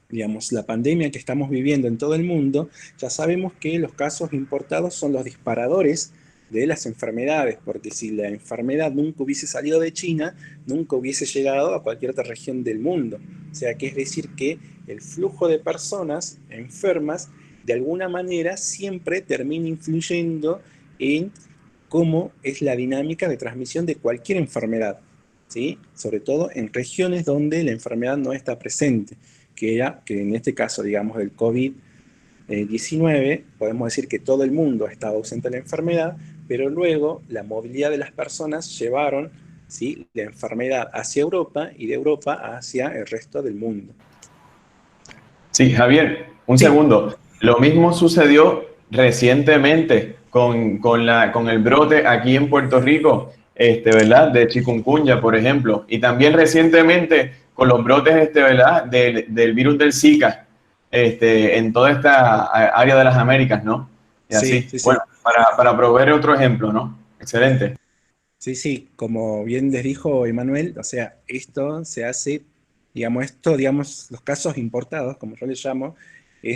digamos, la pandemia que estamos viviendo en todo el mundo, ya sabemos que los casos importados son los disparadores de las enfermedades, porque si la enfermedad nunca hubiese salido de China, nunca hubiese llegado a cualquier otra región del mundo. O sea, que es decir que el flujo de personas enfermas, de alguna manera, siempre termina influyendo en cómo es la dinámica de transmisión de cualquier enfermedad, ¿sí? Sobre todo en regiones donde la enfermedad no está presente, que en este caso, digamos, del COVID-19, podemos decir que todo el mundo estaba ausente de la enfermedad, pero luego la movilidad de las personas llevaron, ¿sí? La enfermedad hacia Europa y de Europa hacia el resto del mundo. Sí, Javier, un Sí, segundo. Lo mismo sucedió recientemente con el brote aquí en Puerto Rico, ¿verdad? De chikungunya, por ejemplo. Y también recientemente con los brotes, ¿verdad? Del virus del Zika, en toda esta área de las Américas, ¿no? Y sí, así. sí, Bueno, sí. para proveer otro ejemplo, ¿no? Excelente. Sí, sí, como bien les dijo Emanuel, o sea, esto se hace, digamos, los casos importados, como yo les llamo,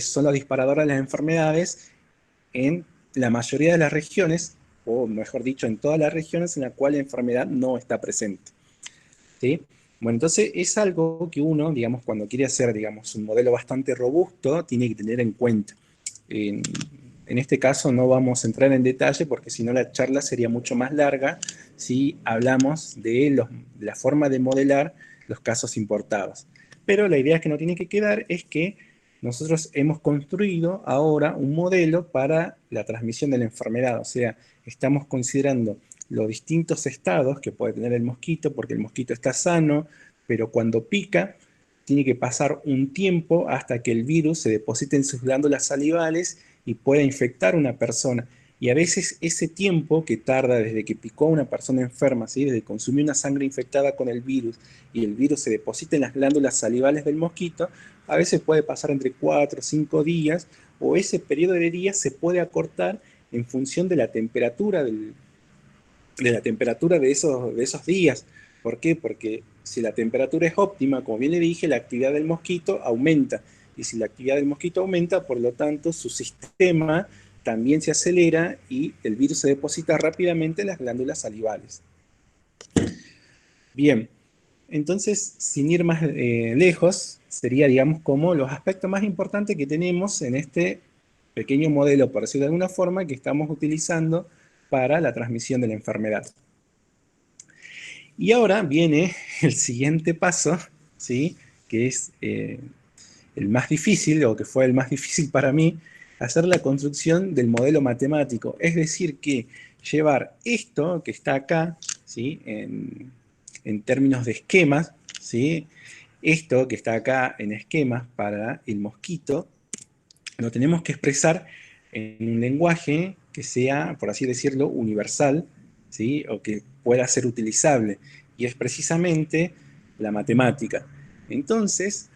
son los disparadores de las enfermedades en la mayoría de las regiones, o mejor dicho, en todas las regiones en las cuales la enfermedad no está presente, ¿sí? Bueno, entonces es algo que uno, digamos, cuando quiere hacer, digamos, un modelo bastante robusto, tiene que tener en cuenta. En, en este caso no vamos a entrar en detalle porque si no la charla sería mucho más larga si hablamos de la forma de modelar los casos importados. Pero la idea que no tiene que quedar es que nosotros hemos construido ahora un modelo para la transmisión de la enfermedad, o sea, estamos considerando los distintos estados que puede tener el mosquito, porque el mosquito está sano, pero cuando pica, tiene que pasar un tiempo hasta que el virus se deposite en sus glándulas salivales y pueda infectar a una persona. Y a veces ese tiempo que tarda desde que picó a una persona enferma, ¿sí? Desde que consumió una sangre infectada con el virus y el virus se deposita en las glándulas salivales del mosquito, a veces puede pasar entre 4 o 5 días, o ese periodo de días se puede acortar en función de la temperatura de esos días. ¿Por qué? Porque si la temperatura es óptima, como bien le dije, la actividad del mosquito aumenta. Y si la actividad del mosquito aumenta, por lo tanto, su sistema también se acelera y el virus se deposita rápidamente en las glándulas salivales. Bien, entonces, sin ir más lejos, sería, digamos, como los aspectos más importantes que tenemos en este pequeño modelo, por decirlo de alguna forma, que estamos utilizando para la transmisión de la enfermedad. Y ahora viene el siguiente paso, ¿sí? Que es el más difícil, o que fue el más difícil para mí, hacer la construcción del modelo matemático. Es decir, que llevar esto que está acá, ¿sí? En términos de esquemas, ¿sí? Esto que está acá en esquemas para el mosquito, lo tenemos que expresar en un lenguaje que sea, por así decirlo, universal, ¿sí? O que pueda ser utilizable. Y es precisamente la matemática. Entonces,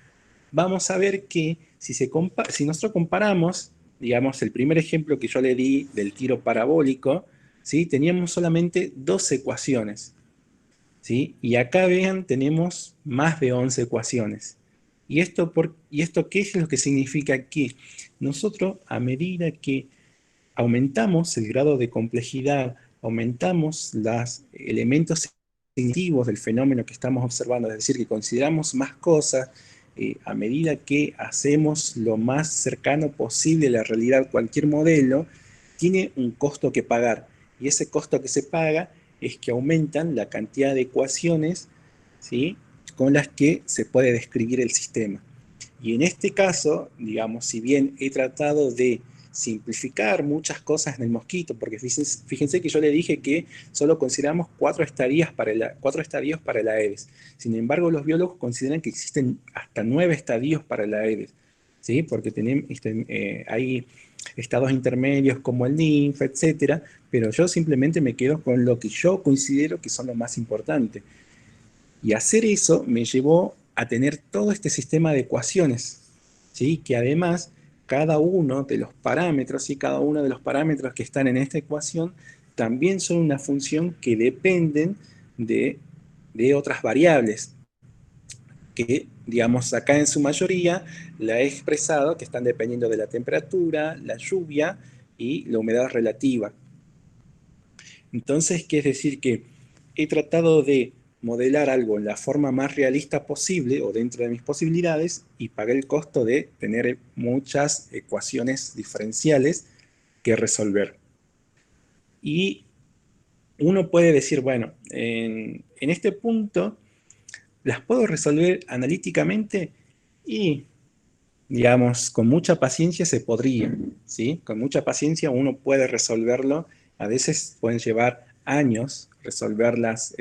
vamos a ver que si nosotros comparamos, digamos, el primer ejemplo que yo le di del tiro parabólico, ¿sí? Teníamos solamente dos ecuaciones, ¿sí? Y acá vean, tenemos más de 11 ecuaciones. ¿Y esto qué es lo que significa? Que nosotros, a medida que aumentamos el grado de complejidad, aumentamos los elementos significativos del fenómeno que estamos observando, es decir, que consideramos más cosas, a medida que hacemos lo más cercano posible a la realidad, cualquier modelo tiene un costo que pagar. Y ese costo que se paga es que aumentan la cantidad de ecuaciones, ¿sí?, con las que se puede describir el sistema. Y en este caso, digamos, si bien he tratado de simplificar muchas cosas en el mosquito, porque fíjense que yo le dije que solo consideramos cuatro estadios para el Aedes. Sin embargo, los biólogos consideran que existen hasta 9 estadios para el Aedes, ¿sí? Porque hay estados intermedios como el ninfa, etcétera, pero yo simplemente me quedo con lo que yo considero que son los más importantes. Y hacer eso me llevó a tener todo este sistema de ecuaciones, ¿sí? Que además cada uno de los parámetros y cada uno de los parámetros que están en esta ecuación también son una función que dependen de otras variables, que digamos acá en su mayoría la he expresado, que están dependiendo de la temperatura, la lluvia y la humedad relativa. Entonces, ¿qué es decir? Que he tratado de modelar algo en la forma más realista posible o dentro de mis posibilidades y pagué el costo de tener muchas ecuaciones diferenciales que resolver. Y uno puede decir, bueno, en este punto las puedo resolver analíticamente y, digamos, con mucha paciencia se podría, ¿sí? Con mucha paciencia uno puede resolverlo. A veces pueden llevar años resolverlas,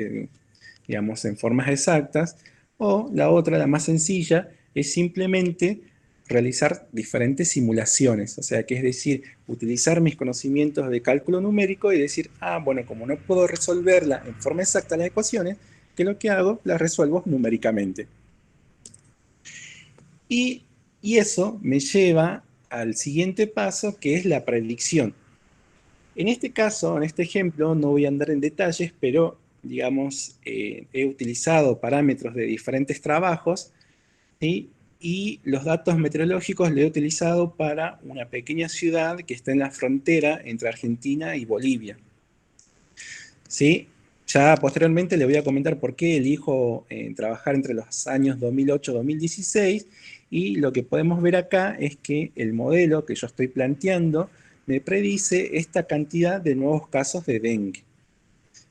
digamos, en formas exactas, o la otra, la más sencilla, es simplemente realizar diferentes simulaciones, o sea, que es decir, utilizar mis conocimientos de cálculo numérico y decir, ah, bueno, como no puedo resolverla en forma exacta las ecuaciones, ¿qué es lo que hago? Las resuelvo numéricamente. Y, y eso me lleva al siguiente paso, que es la predicción. En este caso, en este ejemplo, no voy a andar en detalles, pero digamos, he utilizado parámetros de diferentes trabajos, ¿sí? Y los datos meteorológicos los he utilizado para una pequeña ciudad que está en la frontera entre Argentina y Bolivia, ¿sí? Ya posteriormente le voy a comentar por qué elijo trabajar entre los años 2008 y 2016, y lo que podemos ver acá es que el modelo que yo estoy planteando me predice esta cantidad de nuevos casos de dengue,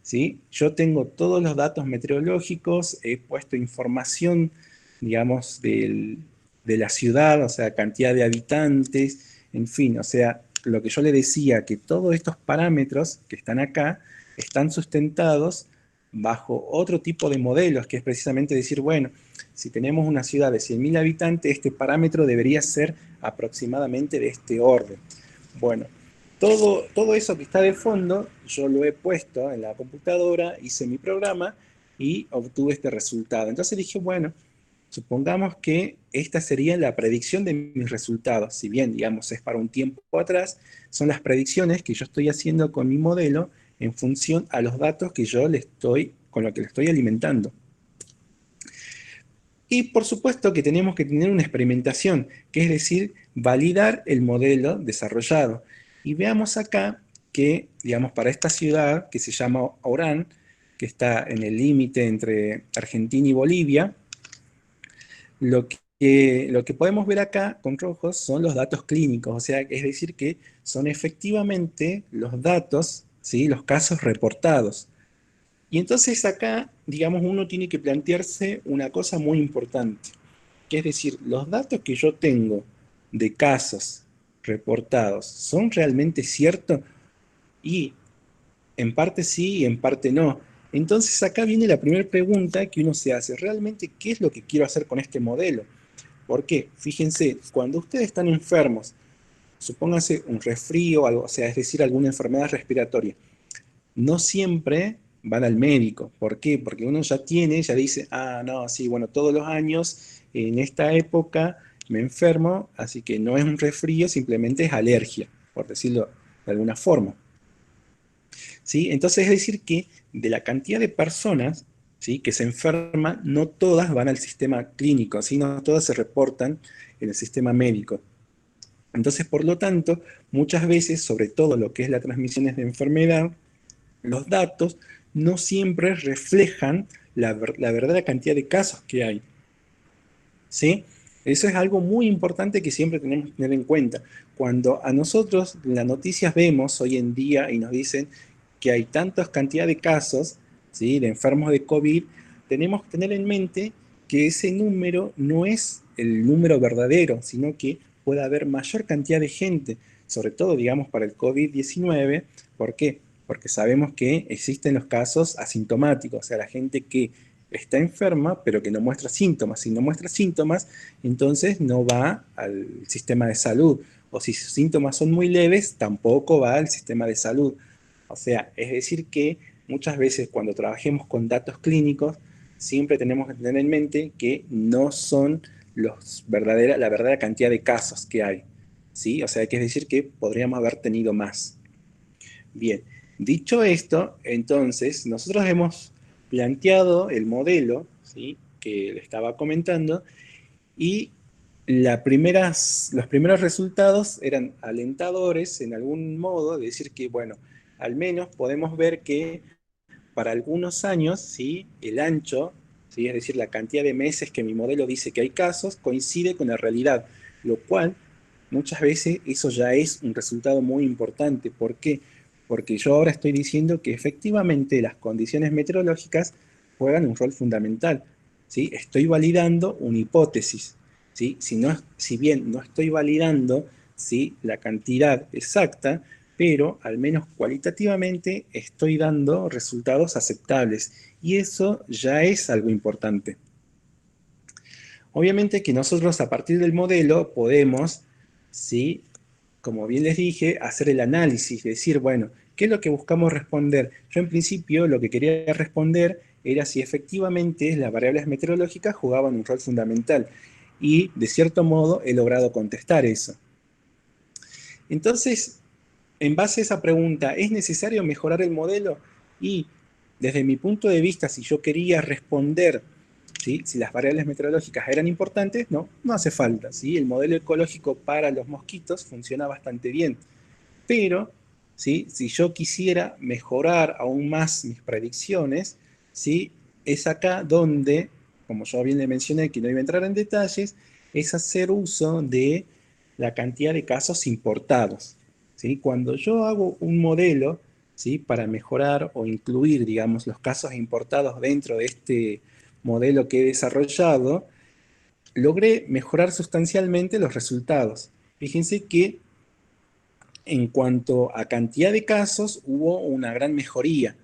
¿sí? Yo tengo todos los datos meteorológicos, he puesto información, digamos, de la ciudad, o sea, cantidad de habitantes, en fin, o sea, lo que yo le decía, que todos estos parámetros que están acá están sustentados bajo otro tipo de modelos, que es precisamente decir, bueno, si tenemos una ciudad de 100.000 habitantes, este parámetro debería ser aproximadamente de este orden. Bueno, todo eso que está de fondo, yo lo he puesto en la computadora, hice mi programa y obtuve este resultado. Entonces dije, bueno, supongamos que esta sería la predicción de mis resultados. Si bien, digamos, es para un tiempo atrás, son las predicciones que yo estoy haciendo con mi modelo en función a los datos que yo con lo que le estoy alimentando. Y por supuesto que tenemos que tener una experimentación, que es decir, validar el modelo desarrollado. Y veamos acá que, digamos, para esta ciudad que se llama Orán, que está en el límite entre Argentina y Bolivia, lo que lo que podemos ver acá con rojos son los datos clínicos, o sea, es decir, que son efectivamente los datos, ¿sí? Los casos reportados. Y entonces acá, digamos, uno tiene que plantearse una cosa muy importante, que es decir, los datos que yo tengo de casos reportados, ¿son realmente ciertos? Y en parte sí y en parte no. Entonces acá viene la primera pregunta que uno se hace, ¿realmente qué es lo que quiero hacer con este modelo? ¿Por qué? Fíjense, cuando ustedes están enfermos, supónganse un resfrío, algo, o sea, es decir, alguna enfermedad respiratoria, no siempre van al médico. ¿Por qué? Porque uno ya tiene, ya dice, ah, no, sí, bueno, todos los años en esta época me enfermo, así que no es un resfrío, simplemente es alergia, por decirlo de alguna forma. ¿Sí? Entonces es decir que de la cantidad de personas, ¿sí?, que se enferman, no todas van al sistema clínico, ¿sí? No todas se reportan en el sistema médico. Entonces, por lo tanto, muchas veces, sobre todo lo que es la transmisión de enfermedad, los datos no siempre reflejan la verdadera cantidad de casos que hay. ¿Sí? Eso es algo muy importante que siempre tenemos que tener en cuenta. Cuando a nosotros en las noticias vemos hoy en día y nos dicen que hay tantas cantidad de casos, ¿sí?, de enfermos de COVID, tenemos que tener en mente que ese número no es el número verdadero, sino que puede haber mayor cantidad de gente, sobre todo, digamos, para el COVID-19. ¿Por qué? Porque sabemos que existen los casos asintomáticos, o sea, la gente que está enferma, pero que no muestra síntomas. Si no muestra síntomas, entonces no va al sistema de salud. O si sus síntomas son muy leves, tampoco va al sistema de salud. O sea, es decir que muchas veces cuando trabajemos con datos clínicos, siempre tenemos que tener en mente que no son la verdadera cantidad de casos que hay. ¿Sí? O sea, que es decir que podríamos haber tenido más. Bien, dicho esto, entonces nosotros hemos planteado el modelo, ¿sí?, que le estaba comentando, y los primeros resultados eran alentadores en algún modo, de decir que, bueno, al menos podemos ver que para algunos años, ¿sí?, el ancho, ¿sí?, es decir, la cantidad de meses que mi modelo dice que hay casos, coincide con la realidad, lo cual muchas veces eso ya es un resultado muy importante. ¿Por qué? Porque yo ahora estoy diciendo que efectivamente las condiciones meteorológicas juegan un rol fundamental, ¿sí? Estoy validando una hipótesis, ¿sí? Si bien no estoy validando, ¿sí?, la cantidad exacta, pero al menos cualitativamente estoy dando resultados aceptables. Y eso ya es algo importante. Obviamente que nosotros a partir del modelo podemos, ¿sí?, como bien les dije, hacer el análisis, decir, bueno, ¿qué es lo que buscamos responder? Yo en principio lo que quería responder era si efectivamente las variables meteorológicas jugaban un rol fundamental. Y de cierto modo he logrado contestar eso. Entonces, en base a esa pregunta, ¿es necesario mejorar el modelo? Y desde mi punto de vista, si yo quería responder, ¿sí?, si las variables meteorológicas eran importantes, no, no hace falta, ¿sí? El modelo ecológico para los mosquitos funciona bastante bien. Pero, ¿sí?, si yo quisiera mejorar aún más mis predicciones, ¿sí?, es acá donde, como yo bien le mencioné, que no iba a entrar en detalles, es hacer uso de la cantidad de casos importados. ¿Sí? Cuando yo hago un modelo, ¿sí?, para mejorar o incluir, digamos, los casos importados dentro de este modelo que he desarrollado, logré mejorar sustancialmente los resultados. Fíjense que en cuanto a cantidad de casos, hubo una gran mejoría,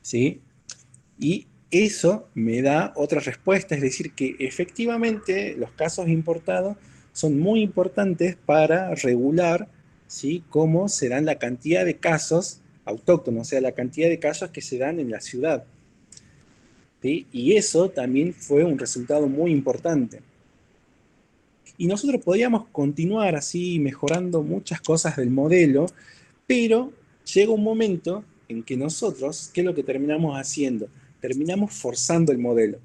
¿sí? Y eso me da otra respuesta, es decir, que efectivamente los casos importados son muy importantes para regular, ¿sí?, cómo se dan la cantidad de casos autóctonos, o sea, la cantidad de casos que se dan en la ciudad, ¿sí? Y eso también fue un resultado muy importante. Y nosotros podríamos continuar así mejorando muchas cosas del modelo, pero llega un momento en que nosotros, ¿qué es lo que terminamos haciendo? Terminamos forzando el modelo.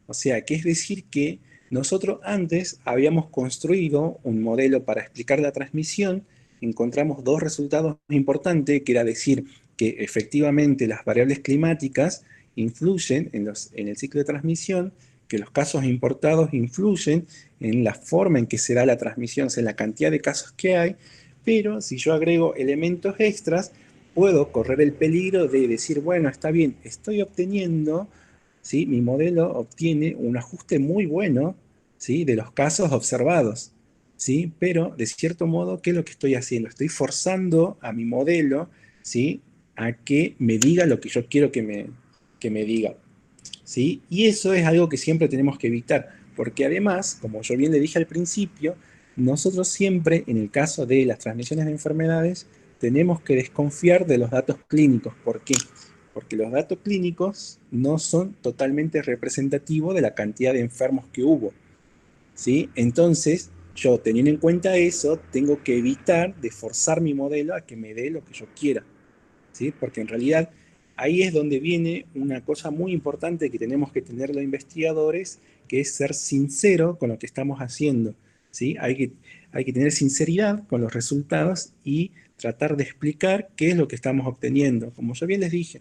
O sea, que es decir que nosotros antes habíamos construido un modelo para explicar la transmisión, encontramos dos resultados importantes, que era decir que efectivamente las variables climáticas influyen en el ciclo de transmisión, que los casos importados influyen en la forma en que se da la transmisión, o sea, en la cantidad de casos que hay, pero si yo agrego elementos extras, puedo correr el peligro de decir, bueno, está bien, estoy obteniendo, ¿sí? Mi modelo obtiene un ajuste muy bueno, ¿sí? De los casos observados, ¿sí? Pero de cierto modo, ¿qué es lo que estoy haciendo? Estoy forzando a mi modelo, ¿sí? A que me diga lo que yo quiero que me diga, ¿sí? Y eso es algo que siempre tenemos que evitar, porque además, como yo bien le dije al principio, nosotros siempre, en el caso de las transmisiones de enfermedades, tenemos que desconfiar de los datos clínicos. ¿Por qué? Porque los datos clínicos no son totalmente representativos de la cantidad de enfermos que hubo, ¿sí? Entonces, yo teniendo en cuenta eso, tengo que evitar de forzar mi modelo a que me dé lo que yo quiera, ¿sí? Porque en realidad ahí es donde viene una cosa muy importante que tenemos que tener los investigadores, que es ser sincero con lo que estamos haciendo, ¿sí? Hay que tener sinceridad con los resultados y tratar de explicar qué es lo que estamos obteniendo. Como yo bien les dije,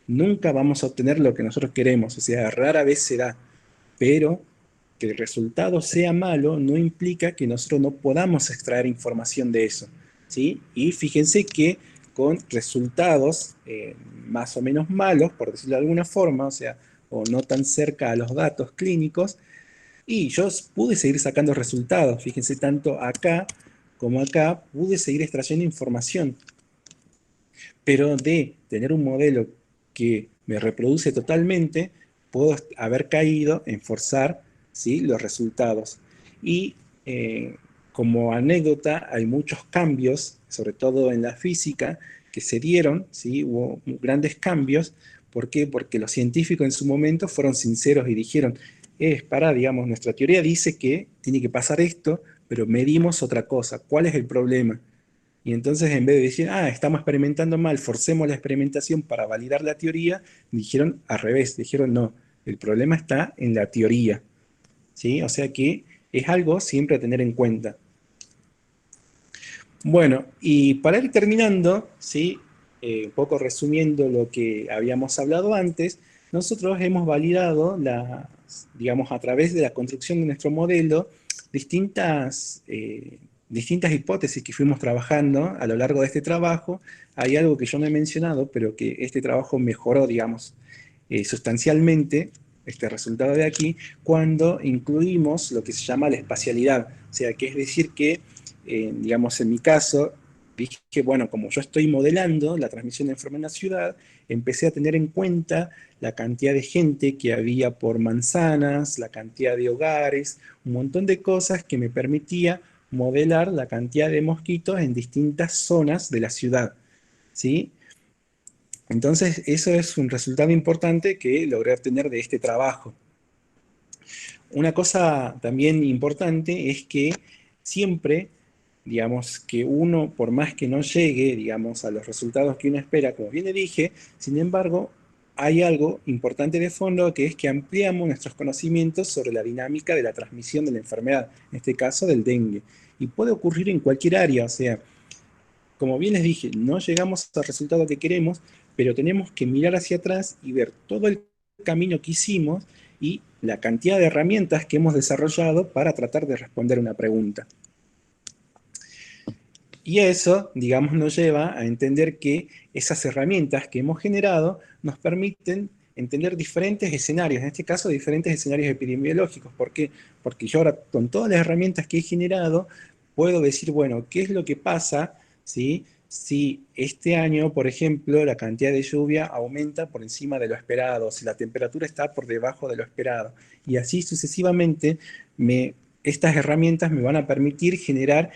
nunca vamos a obtener lo que nosotros queremos, o sea, rara vez se da, pero que el resultado sea malo no implica que nosotros no podamos extraer información de eso, ¿sí? Y fíjense que con resultados más o menos malos, por decirlo de alguna forma, o sea, o no tan cerca a los datos clínicos, y yo pude seguir sacando resultados, fíjense, tanto acá como acá, pude seguir extrayendo información, pero de tener un modelo que me reproduce totalmente, puedo haber caído en forzar, ¿sí? Los resultados. Y como anécdota, hay muchos cambios, sobre todo en la física, que se dieron, ¿sí? Hubo grandes cambios. ¿Por qué? Porque los científicos en su momento fueron sinceros y dijeron, digamos, nuestra teoría dice que tiene que pasar esto, pero medimos otra cosa. ¿Cuál es el problema? Y entonces, en vez de decir, estamos experimentando mal, forcemos la experimentación para validar la teoría, dijeron al revés, dijeron, no, el problema está en la teoría, ¿sí? O sea que es algo siempre a tener en cuenta. Bueno, y para ir terminando, ¿sí? Un poco resumiendo lo que habíamos hablado antes, nosotros hemos validado, digamos, a través de la construcción de nuestro modelo, distintas hipótesis que fuimos trabajando a lo largo de este trabajo. Hay algo que yo no he mencionado, pero que este trabajo mejoró, digamos, sustancialmente, este resultado de aquí, cuando incluimos lo que se llama la espacialidad. O sea, que es decir que digamos, en mi caso, dije, bueno, como yo estoy modelando la transmisión de enfermedad en la ciudad, empecé a tener en cuenta la cantidad de gente que había por manzanas, la cantidad de hogares, un montón de cosas que me permitía modelar la cantidad de mosquitos en distintas zonas de la ciudad, ¿sí? Entonces, eso es un resultado importante que logré obtener de este trabajo. Una cosa también importante es que siempre, digamos, que uno, por más que no llegue, digamos, a los resultados que uno espera, como bien le dije, sin embargo, hay algo importante de fondo que es que ampliamos nuestros conocimientos sobre la dinámica de la transmisión de la enfermedad, en este caso del dengue. Y puede ocurrir en cualquier área, o sea, como bien les dije, no llegamos al resultado que queremos, pero tenemos que mirar hacia atrás y ver todo el camino que hicimos y la cantidad de herramientas que hemos desarrollado para tratar de responder una pregunta. Y eso, digamos, nos lleva a entender que esas herramientas que hemos generado nos permiten entender diferentes escenarios, en este caso diferentes escenarios epidemiológicos. ¿Por qué? Porque yo ahora con todas las herramientas que he generado puedo decir, bueno, ¿qué es lo que pasa, ¿sí? Si este año, por ejemplo, la cantidad de lluvia aumenta por encima de lo esperado, si la temperatura está por debajo de lo esperado? Y así sucesivamente, estas herramientas me van a permitir generar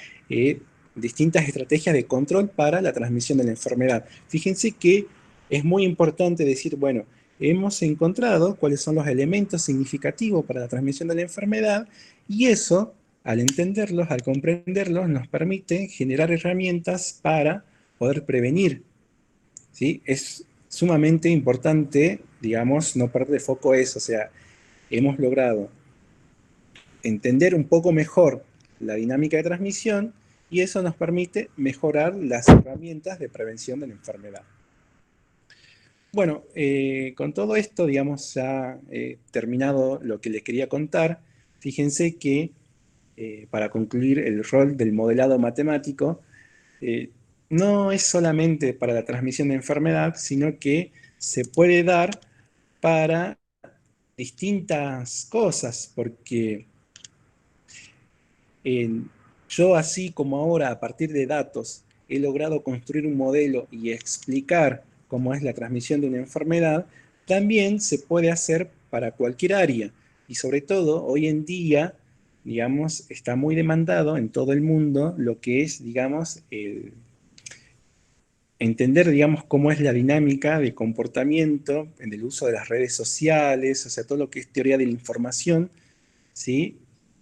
distintas estrategias de control para la transmisión de la enfermedad. Fíjense que es muy importante decir, bueno, hemos encontrado cuáles son los elementos significativos para la transmisión de la enfermedad y eso, al entenderlos, al comprenderlos, nos permite generar herramientas para poder prevenir, ¿sí? Es sumamente importante, digamos, no perder de foco eso, o sea, hemos logrado entender un poco mejor la dinámica de transmisión y eso nos permite mejorar las herramientas de prevención de la enfermedad. Bueno, con todo esto, digamos, ya he terminado lo que les quería contar. Fíjense que para concluir el rol del modelado matemático, eh, no es solamente para la transmisión de enfermedad, sino que se puede dar para distintas cosas, porque eh, yo así como ahora a partir de datos he logrado construir un modelo y explicar cómo es la transmisión de una enfermedad, también se puede hacer para cualquier área. Y sobre todo hoy en día, digamos, está muy demandado en todo el mundo lo que es, digamos, entender, digamos, cómo es la dinámica de comportamiento en el uso de las redes sociales, o sea, todo lo que es teoría de la información, ¿sí?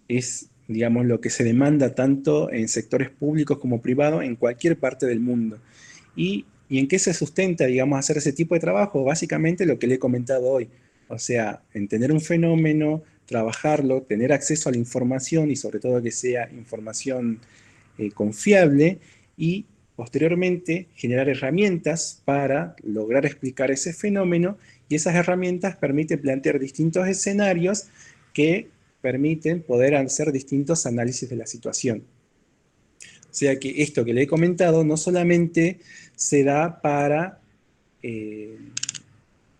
Es, digamos, lo que se demanda tanto en sectores públicos como privados en cualquier parte del mundo. ¿Y en qué se sustenta, digamos, hacer ese tipo de trabajo? Básicamente lo que le he comentado hoy. O sea, entender un fenómeno, trabajarlo, tener acceso a la información y sobre todo que sea información confiable y posteriormente generar herramientas para lograr explicar ese fenómeno y esas herramientas permiten plantear distintos escenarios que permiten poder hacer distintos análisis de la situación. O sea que esto que le he comentado no solamente se da para eh,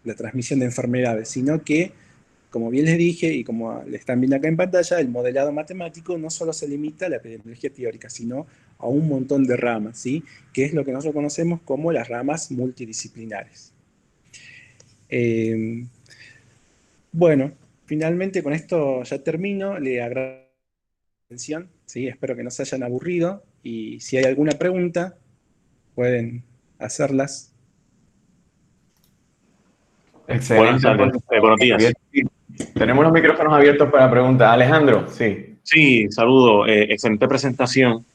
la transmisión de enfermedades, sino que, como bien les dije y como le están viendo acá en pantalla, el modelado matemático no solo se limita a la epidemiología teórica, sino a un montón de ramas, ¿sí? Que es lo que nosotros conocemos como las ramas multidisciplinares. Eh, bueno, finalmente con esto ya termino, le agradezco la atención, ¿sí? Espero que no se hayan aburrido y si hay alguna pregunta, pueden hacerlas. Buenas Excelente, tardes, pues. buenos días. Javier, sí. Tenemos los micrófonos abiertos para preguntas. Alejandro, sí. Sí, saludo, excelente presentación.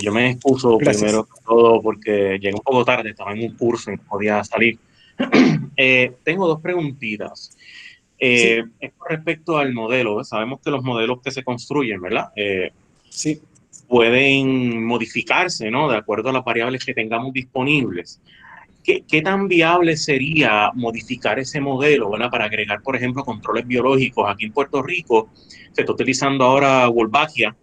Yo me excuso Gracias. primero que todo porque llegué un poco tarde, estaba en un curso y no podía salir. Tengo dos preguntitas. Sí, Es con respecto al modelo. Sabemos que los modelos que se construyen, ¿verdad? sí. Pueden modificarse, ¿no? De acuerdo a las variables que tengamos disponibles. ¿Qué tan viable sería modificar ese modelo, ¿verdad? Para agregar, por ejemplo, controles biológicos? Aquí en Puerto Rico se está utilizando ahora Wolbachia,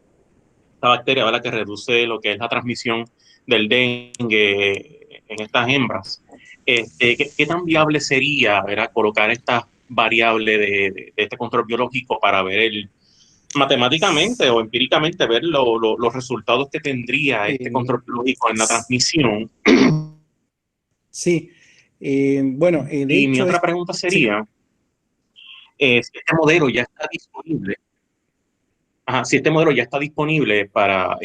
esta bacteria, ¿verdad? Que reduce lo que es la transmisión del dengue en estas hembras. ¿Qué tan viable sería, ¿verdad? Colocar estas variables de este control biológico para ver matemáticamente o empíricamente ver los resultados que tendría este Eh, control biológico en la transmisión? sí. Bueno, de Y mi hecho otra es... pregunta Sí. sería, si este modelo ya está disponible, ajá, si este modelo ya está disponible para,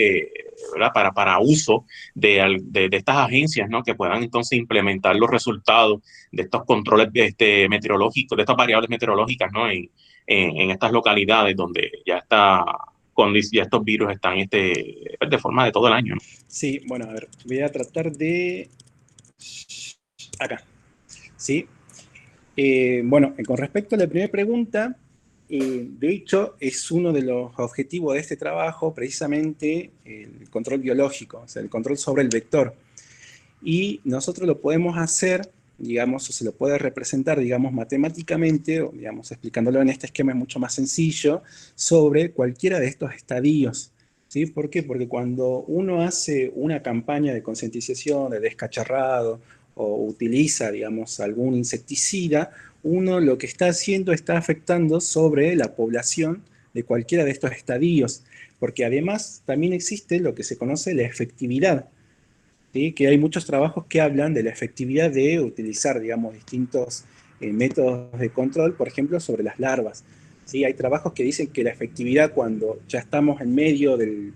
¿verdad? Para uso de estas agencias, ¿no? Que puedan entonces implementar los resultados de estos controles meteorológicos, de estas variables meteorológicas, ¿no? En estas localidades donde ya está, cuando ya estos virus están de forma de todo el año, ¿no? Sí, bueno, a ver, voy a tratar de... Acá, ¿sí? Bueno, con respecto a la primera pregunta, de hecho es uno de los objetivos de este trabajo precisamente el control biológico, o sea, el control sobre el vector. Y nosotros lo podemos hacer, digamos, o se lo puede representar, digamos, matemáticamente, o digamos, explicándolo en este esquema es mucho más sencillo, sobre cualquiera de estos estadios. ¿Sí? ¿Por qué? Porque cuando uno hace una campaña de concientización, de descacharrado, o utiliza, digamos, algún insecticida, uno lo que está haciendo está afectando sobre la población de cualquiera de estos estadios, porque además también existe lo que se conoce la efectividad. ¿Sí? Que hay muchos trabajos que hablan de la efectividad de utilizar, digamos, distintos métodos de control, por ejemplo, sobre las larvas. ¿Sí? Hay trabajos que dicen que la efectividad cuando ya estamos en medio del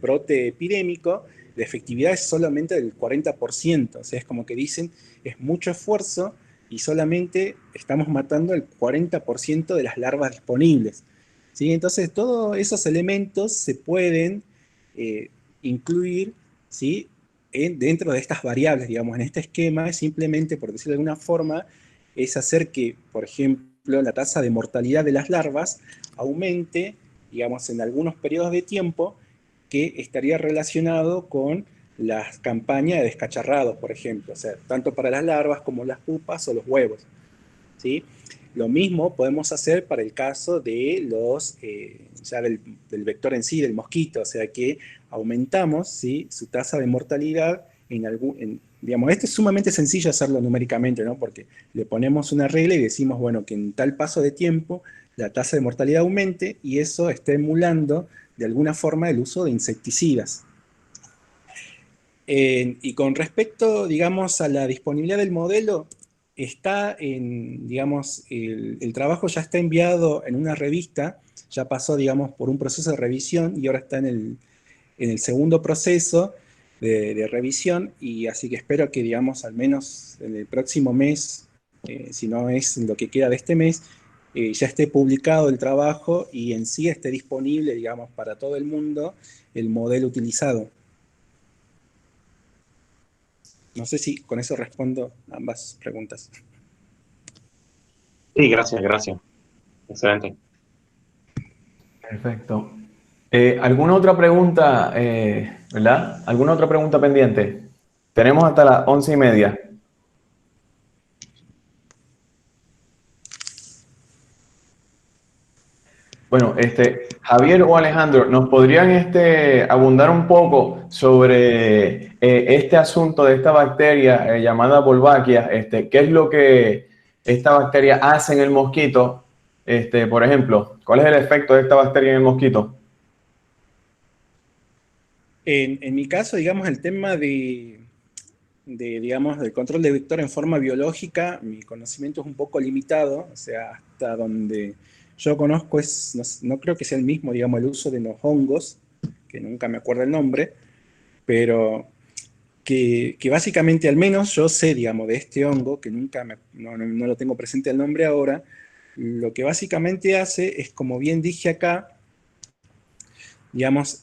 brote epidémico, la efectividad es solamente del 40%, o sea, es como que dicen, es mucho esfuerzo y solamente estamos matando el 40% de las larvas disponibles. ¿Sí? Entonces, todos esos elementos se pueden incluir, ¿sí? Dentro de estas variables, digamos, en este esquema, es simplemente, por decirlo de alguna forma, es hacer que, por ejemplo, la tasa de mortalidad de las larvas aumente, digamos, en algunos periodos de tiempo que estaría relacionado con las campañas de descacharrados, por ejemplo, o sea, tanto para las larvas como las pupas o los huevos, ¿sí? Lo mismo podemos hacer para el caso de ya del vector en sí, del mosquito, o sea que aumentamos, ¿sí?, su tasa de mortalidad digamos, esto es sumamente sencillo hacerlo numéricamente, ¿no? Porque le ponemos una regla y decimos, bueno, que en tal paso de tiempo la tasa de mortalidad aumente y eso está emulando de alguna forma el uso de insecticidas. Y con respecto, digamos, a la disponibilidad del modelo, digamos, el trabajo ya está enviado en una revista, ya pasó, digamos, por un proceso de revisión y ahora está en el segundo proceso de revisión, y así que espero que, digamos, al menos en el próximo mes, si no es lo que queda de este mes, ya esté publicado el trabajo y en sí esté disponible, digamos, para todo el mundo el modelo utilizado. No sé si con eso respondo ambas preguntas. Sí, gracias, gracias. Excelente. Perfecto. ¿Alguna otra pregunta, verdad? ¿Alguna otra pregunta pendiente? Tenemos hasta las 11:30. Bueno, Javier o Alejandro, ¿nos podrían abundar un poco sobre este asunto de esta bacteria llamada Wolbachia? ¿Qué es lo que esta bacteria hace en el mosquito? Por ejemplo, ¿cuál es el efecto de esta bacteria en el mosquito? En mi caso, digamos, el tema digamos, del control de vector en forma biológica, mi conocimiento es un poco limitado, o sea, hasta donde yo conozco no creo que sea el mismo, digamos, el uso de los hongos, que nunca me acuerdo el nombre, pero que básicamente, al menos yo sé, digamos, de este hongo, que no lo tengo presente el nombre ahora, lo que básicamente hace es, como bien dije acá, digamos,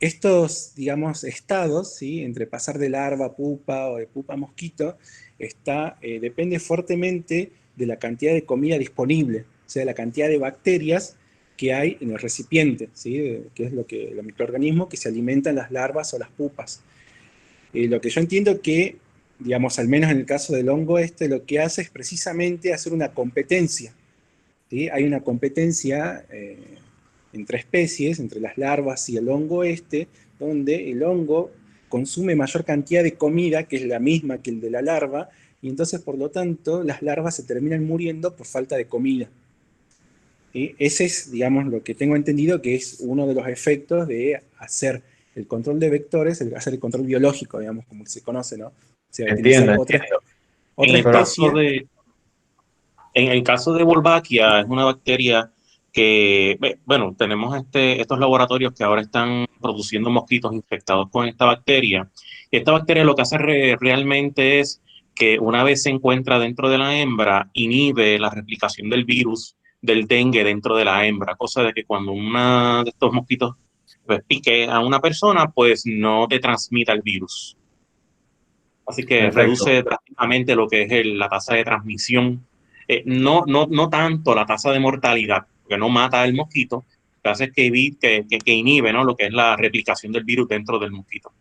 estos, digamos, estados, ¿sí?, entre pasar de larva a pupa o de pupa a mosquito, depende fuertemente de la cantidad de comida disponible, o sea, la cantidad de bacterias que hay en el recipiente, ¿sí?, que es los microorganismos que se alimentan las larvas o las pupas. Lo que yo entiendo que, digamos, al menos en el caso del hongo lo que hace es precisamente hacer una competencia, ¿sí? Hay una competencia entre especies, entre las larvas y el hongo donde el hongo consume mayor cantidad de comida, que es la misma que el de la larva, y entonces, por lo tanto, las larvas se terminan muriendo por falta de comida. ¿Sí? Ese es, digamos, lo que tengo entendido que es uno de los efectos de hacer el control de vectores, hacer el control biológico, digamos, como se conoce, ¿no? O sea, utilizar Entiendo. En otra el caso especie. en el caso de Wolbachia, es una bacteria que, bueno, tenemos estos laboratorios que ahora están produciendo mosquitos infectados con esta bacteria. Y esta bacteria lo que hace realmente es que una vez se encuentra dentro de la hembra, inhibe la replicación del virus del dengue dentro de la hembra, cosa de que cuando uno de estos mosquitos pues, pique a una persona, pues no te transmita el virus. Así que Perfecto. reduce drásticamente lo que es la tasa de transmisión. No tanto la tasa de mortalidad, porque no mata al mosquito, lo que hace es que inhibe, ¿no?, lo que es la replicación del virus dentro del mosquito.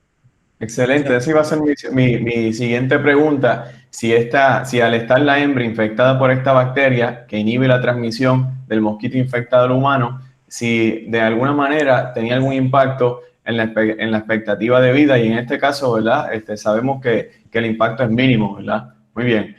Excelente, esa iba a ser mi siguiente pregunta. Si al estar la hembra infectada por esta bacteria que inhibe la transmisión del mosquito infectado al humano, si de alguna manera tenía algún impacto en la expectativa de vida, y en este caso, ¿verdad? Sabemos que el impacto es mínimo, ¿verdad? Muy bien.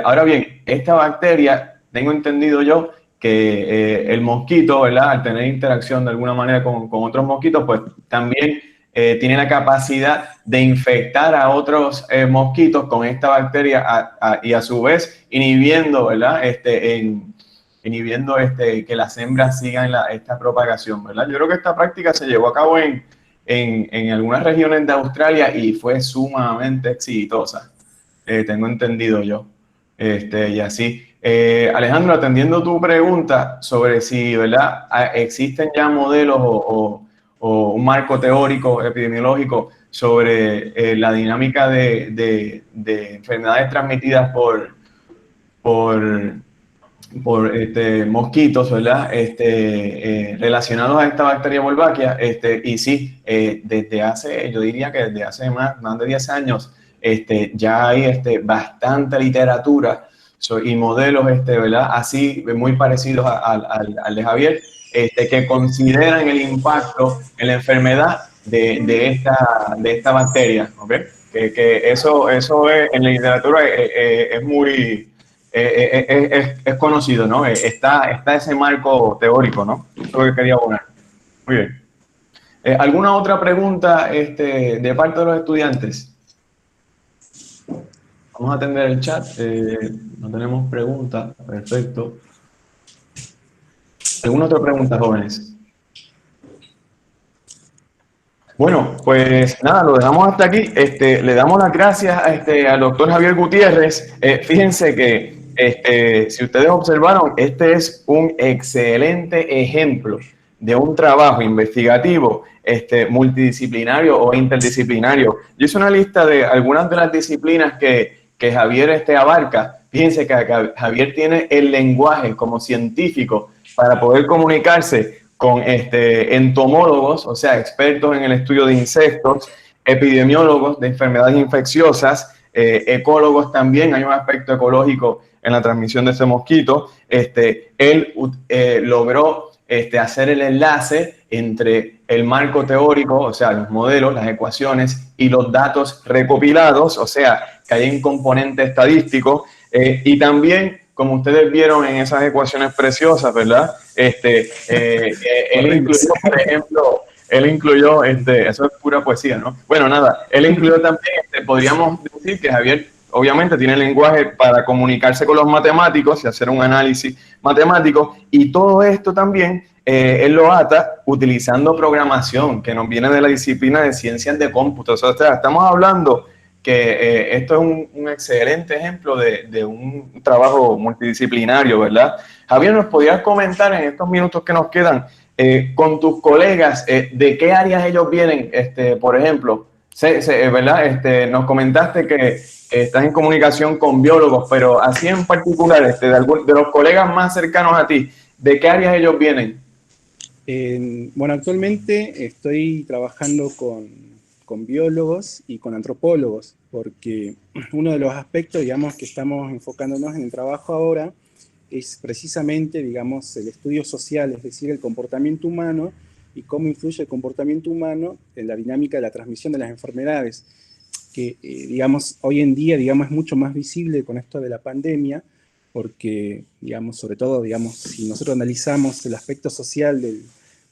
Ahora bien, esta bacteria, tengo entendido yo que el mosquito, ¿verdad? Al tener interacción de alguna manera con otros mosquitos, pues también tiene la capacidad de infectar a otros mosquitos con esta bacteria y a su vez inhibiendo, ¿verdad? Inhibiendo que las hembras sigan esta propagación, ¿verdad? Yo creo que esta práctica se llevó a cabo en algunas regiones de Australia y fue sumamente exitosa, tengo entendido yo. Y así. Alejandro, atendiendo tu pregunta sobre si, ¿verdad?, existen ya modelos o un marco teórico epidemiológico sobre la dinámica de enfermedades transmitidas por por mosquitos, ¿verdad? Relacionados a esta bacteria Wolbachia, y sí, desde hace, yo diría que desde hace más de 10 años, ya hay bastante literatura y modelos, ¿verdad? Así, muy parecidos al de Javier, que consideran el impacto en la enfermedad de esta bacteria, ¿ok? Que eso es, en la literatura es muy es conocido, ¿no? Está ese marco teórico, ¿no? Eso es lo que quería abonar. Muy bien. ¿Alguna otra pregunta de parte de los estudiantes? Vamos a atender el chat. No tenemos preguntas. Perfecto. ¿Alguna otra pregunta, jóvenes? Bueno, pues nada, lo dejamos hasta aquí. Le damos las gracias al doctor Javier Gutiérrez. Fíjense que, si ustedes observaron, este es un excelente ejemplo de un trabajo investigativo multidisciplinario o interdisciplinario. Yo hice una lista de algunas de las disciplinas que Javier abarca. Fíjense que Javier tiene el lenguaje como científico para poder comunicarse con entomólogos, o sea, expertos en el estudio de insectos, epidemiólogos de enfermedades infecciosas, ecólogos también, hay un aspecto ecológico en la transmisión de ese mosquito. Él logró hacer el enlace entre el marco teórico, o sea, los modelos, las ecuaciones y los datos recopilados, o sea, que hay un componente estadístico, y también, como ustedes vieron en esas ecuaciones preciosas, ¿verdad? Él incluyó, por ejemplo, eso es pura poesía, ¿no? Bueno, nada, él incluyó también, podríamos decir que Javier obviamente tiene lenguaje para comunicarse con los matemáticos y hacer un análisis matemático, y todo esto también él lo ata utilizando programación, que nos viene de la disciplina de ciencias de cómputo. O sea, estamos hablando que esto es un excelente ejemplo de un trabajo multidisciplinario, ¿verdad? Javier, ¿nos podías comentar en estos minutos que nos quedan con tus colegas de qué áreas ellos vienen? Por ejemplo, ¿verdad? Nos comentaste que estás en comunicación con biólogos, pero así en particular, de los colegas más cercanos a ti, ¿de qué áreas ellos vienen? Bueno, actualmente estoy trabajando con biólogos y con antropólogos, porque uno de los aspectos, digamos, que estamos enfocándonos en el trabajo ahora es precisamente, digamos, el estudio social, es decir, el comportamiento humano y cómo influye el comportamiento humano en la dinámica de la transmisión de las enfermedades, que, digamos, hoy en día, digamos, es mucho más visible con esto de la pandemia, porque, digamos, sobre todo, digamos, si nosotros analizamos el aspecto social de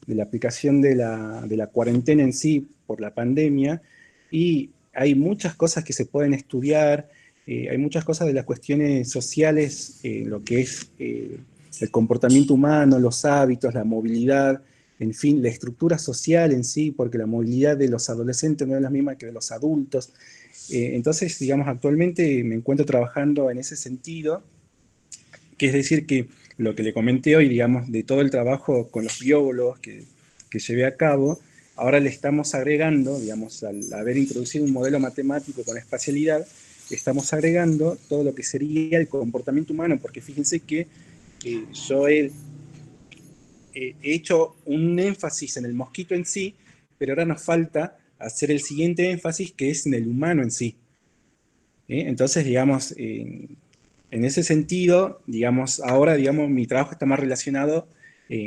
la aplicación de la cuarentena en sí por la pandemia, y hay muchas cosas que se pueden estudiar, hay muchas cosas de las cuestiones sociales, lo que es el comportamiento humano, los hábitos, la movilidad, en fin, la estructura social en sí, porque la movilidad de los adolescentes no es la misma que de los adultos. Entonces, digamos, actualmente me encuentro trabajando en ese sentido, que es decir, que lo que le comenté hoy, digamos, de todo el trabajo con los biólogos que llevé a cabo, ahora le estamos agregando, digamos, al haber introducido un modelo matemático con espacialidad, estamos agregando todo lo que sería el comportamiento humano, porque fíjense que yo he hecho un énfasis en el mosquito en sí, pero ahora nos falta hacer el siguiente énfasis, que es en el humano en sí. Entonces, digamos, en ese sentido, digamos, ahora, digamos, mi trabajo está más relacionado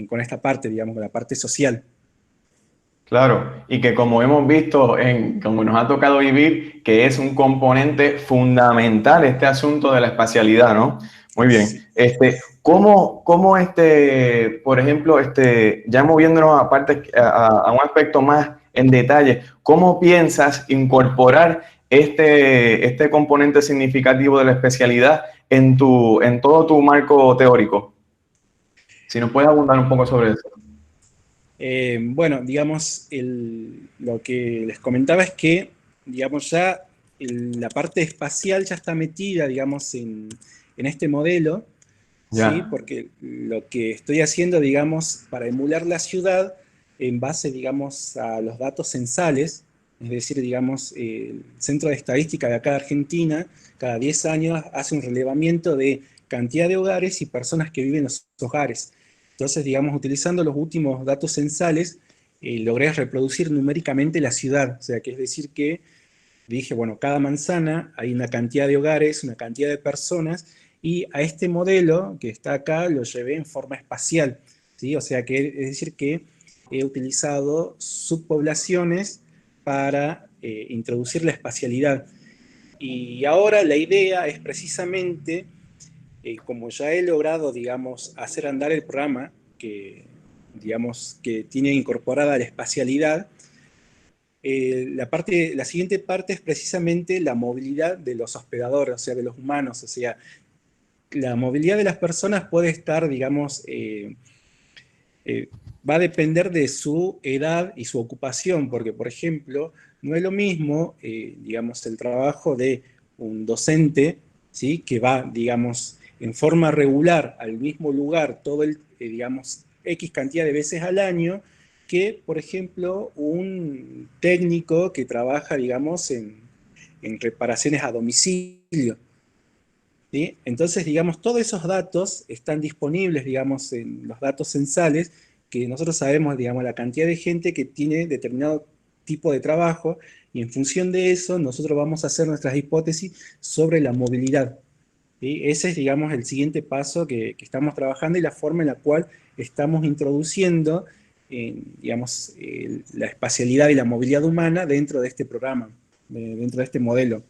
con esta parte, digamos, con la parte social. Claro, y que como hemos visto, como nos ha tocado vivir, que es un componente fundamental este asunto de la espacialidad, ¿no? Muy bien. Sí. ¿Cómo por ejemplo, ya moviéndonos a un aspecto más en detalle, cómo piensas incorporar este componente significativo de la especialidad en todo tu marco teórico? Si nos puedes abundar un poco sobre eso. Bueno, digamos, lo que les comentaba es que, digamos, ya la parte espacial ya está metida, digamos, en este modelo, ¿sí? Ya. Porque lo que estoy haciendo, digamos, para emular la ciudad en base, digamos, a los datos censales, es decir, digamos, el Centro de Estadística de acá de Argentina, cada 10 años hace un relevamiento de cantidad de hogares y personas que viven en los hogares. Entonces, digamos, utilizando los últimos datos censales, logré reproducir numéricamente la ciudad. O sea, que es decir que dije, bueno, cada manzana hay una cantidad de hogares, una cantidad de personas, y a este modelo que está acá lo llevé en forma espacial, ¿sí? O sea, que es decir que he utilizado subpoblaciones para introducir la espacialidad. Y ahora la idea es precisamente, como ya he logrado, digamos, hacer andar el programa, que, digamos, que tiene incorporada la espacialidad, la siguiente parte es precisamente la movilidad de los hospedadores, o sea, de los humanos. O sea, la movilidad de las personas puede estar, digamos, va a depender de su edad y su ocupación, porque, por ejemplo, no es lo mismo, digamos, el trabajo de un docente, ¿sí? Que va, digamos, en forma regular al mismo lugar todo el, digamos, X cantidad de veces al año, que, por ejemplo, un técnico que trabaja, digamos, en reparaciones a domicilio. ¿Sí? Entonces, digamos, todos esos datos están disponibles, digamos, en los datos censales, que nosotros sabemos, digamos, la cantidad de gente que tiene determinado tipo de trabajo, y en función de eso, nosotros vamos a hacer nuestras hipótesis sobre la movilidad. ¿Sí? Ese es, digamos, el siguiente paso que estamos trabajando y la forma en la cual estamos introduciendo, digamos, la espacialidad y la movilidad humana dentro de este programa, dentro de este modelo.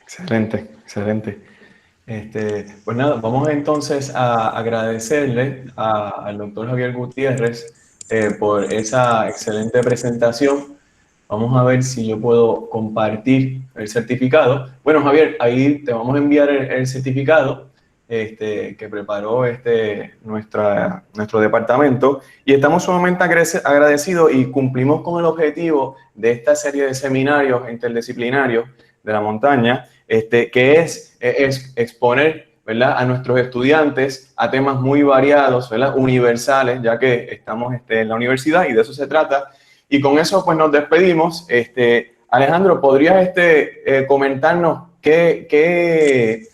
Excelente, excelente. Pues nada, vamos entonces a agradecerle al doctor Javier Gutiérrez por esa excelente presentación. Vamos a ver si yo puedo compartir el certificado. Bueno, Javier, ahí te vamos a enviar el certificado que preparó nuestro departamento, y estamos sumamente agradecidos y cumplimos con el objetivo de esta serie de seminarios interdisciplinarios de la montaña, que es exponer, ¿verdad?, a nuestros estudiantes a temas muy variados, ¿verdad?, universales, ya que estamos en la universidad y de eso se trata. Y con eso pues nos despedimos. Alejandro, ¿podrías comentarnos qué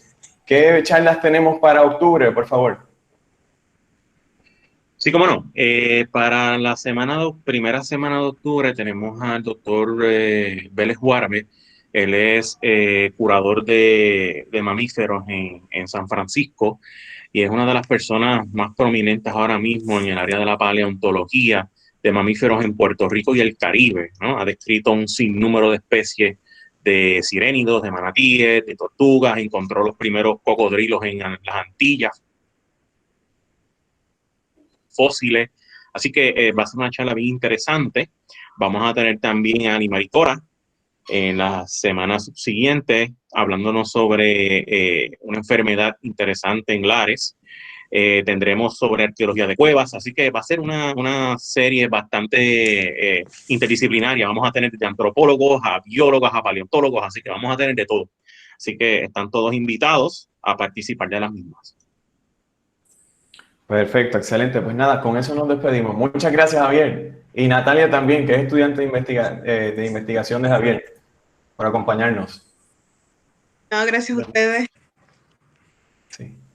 charlas tenemos para octubre, por favor? Sí, cómo no. Para la primera semana de octubre tenemos al doctor Vélez Guarme. Él es curador de mamíferos en San Francisco, y es una de las personas más prominentes ahora mismo en el área de la paleontología de mamíferos en Puerto Rico y el Caribe, ¿no? Ha descrito un sinnúmero de especies de sirénidos, de manatíes, de tortugas, encontró los primeros cocodrilos en las Antillas, fósiles. Así que va a ser una charla bien interesante. Vamos a tener también a Animalitora en las semanas siguientes, hablándonos sobre una enfermedad interesante en Lares. Tendremos sobre arqueología de cuevas, así que va a ser una serie bastante interdisciplinaria. Vamos a tener de antropólogos a biólogos a paleontólogos, así que vamos a tener de todo. Así que están todos invitados a participar de las mismas. Perfecto, excelente. Pues nada, con eso nos despedimos. Muchas gracias, Javier. Y Natalia también, que es estudiante de investigación de Javier, por acompañarnos. No, gracias a ustedes. Sí.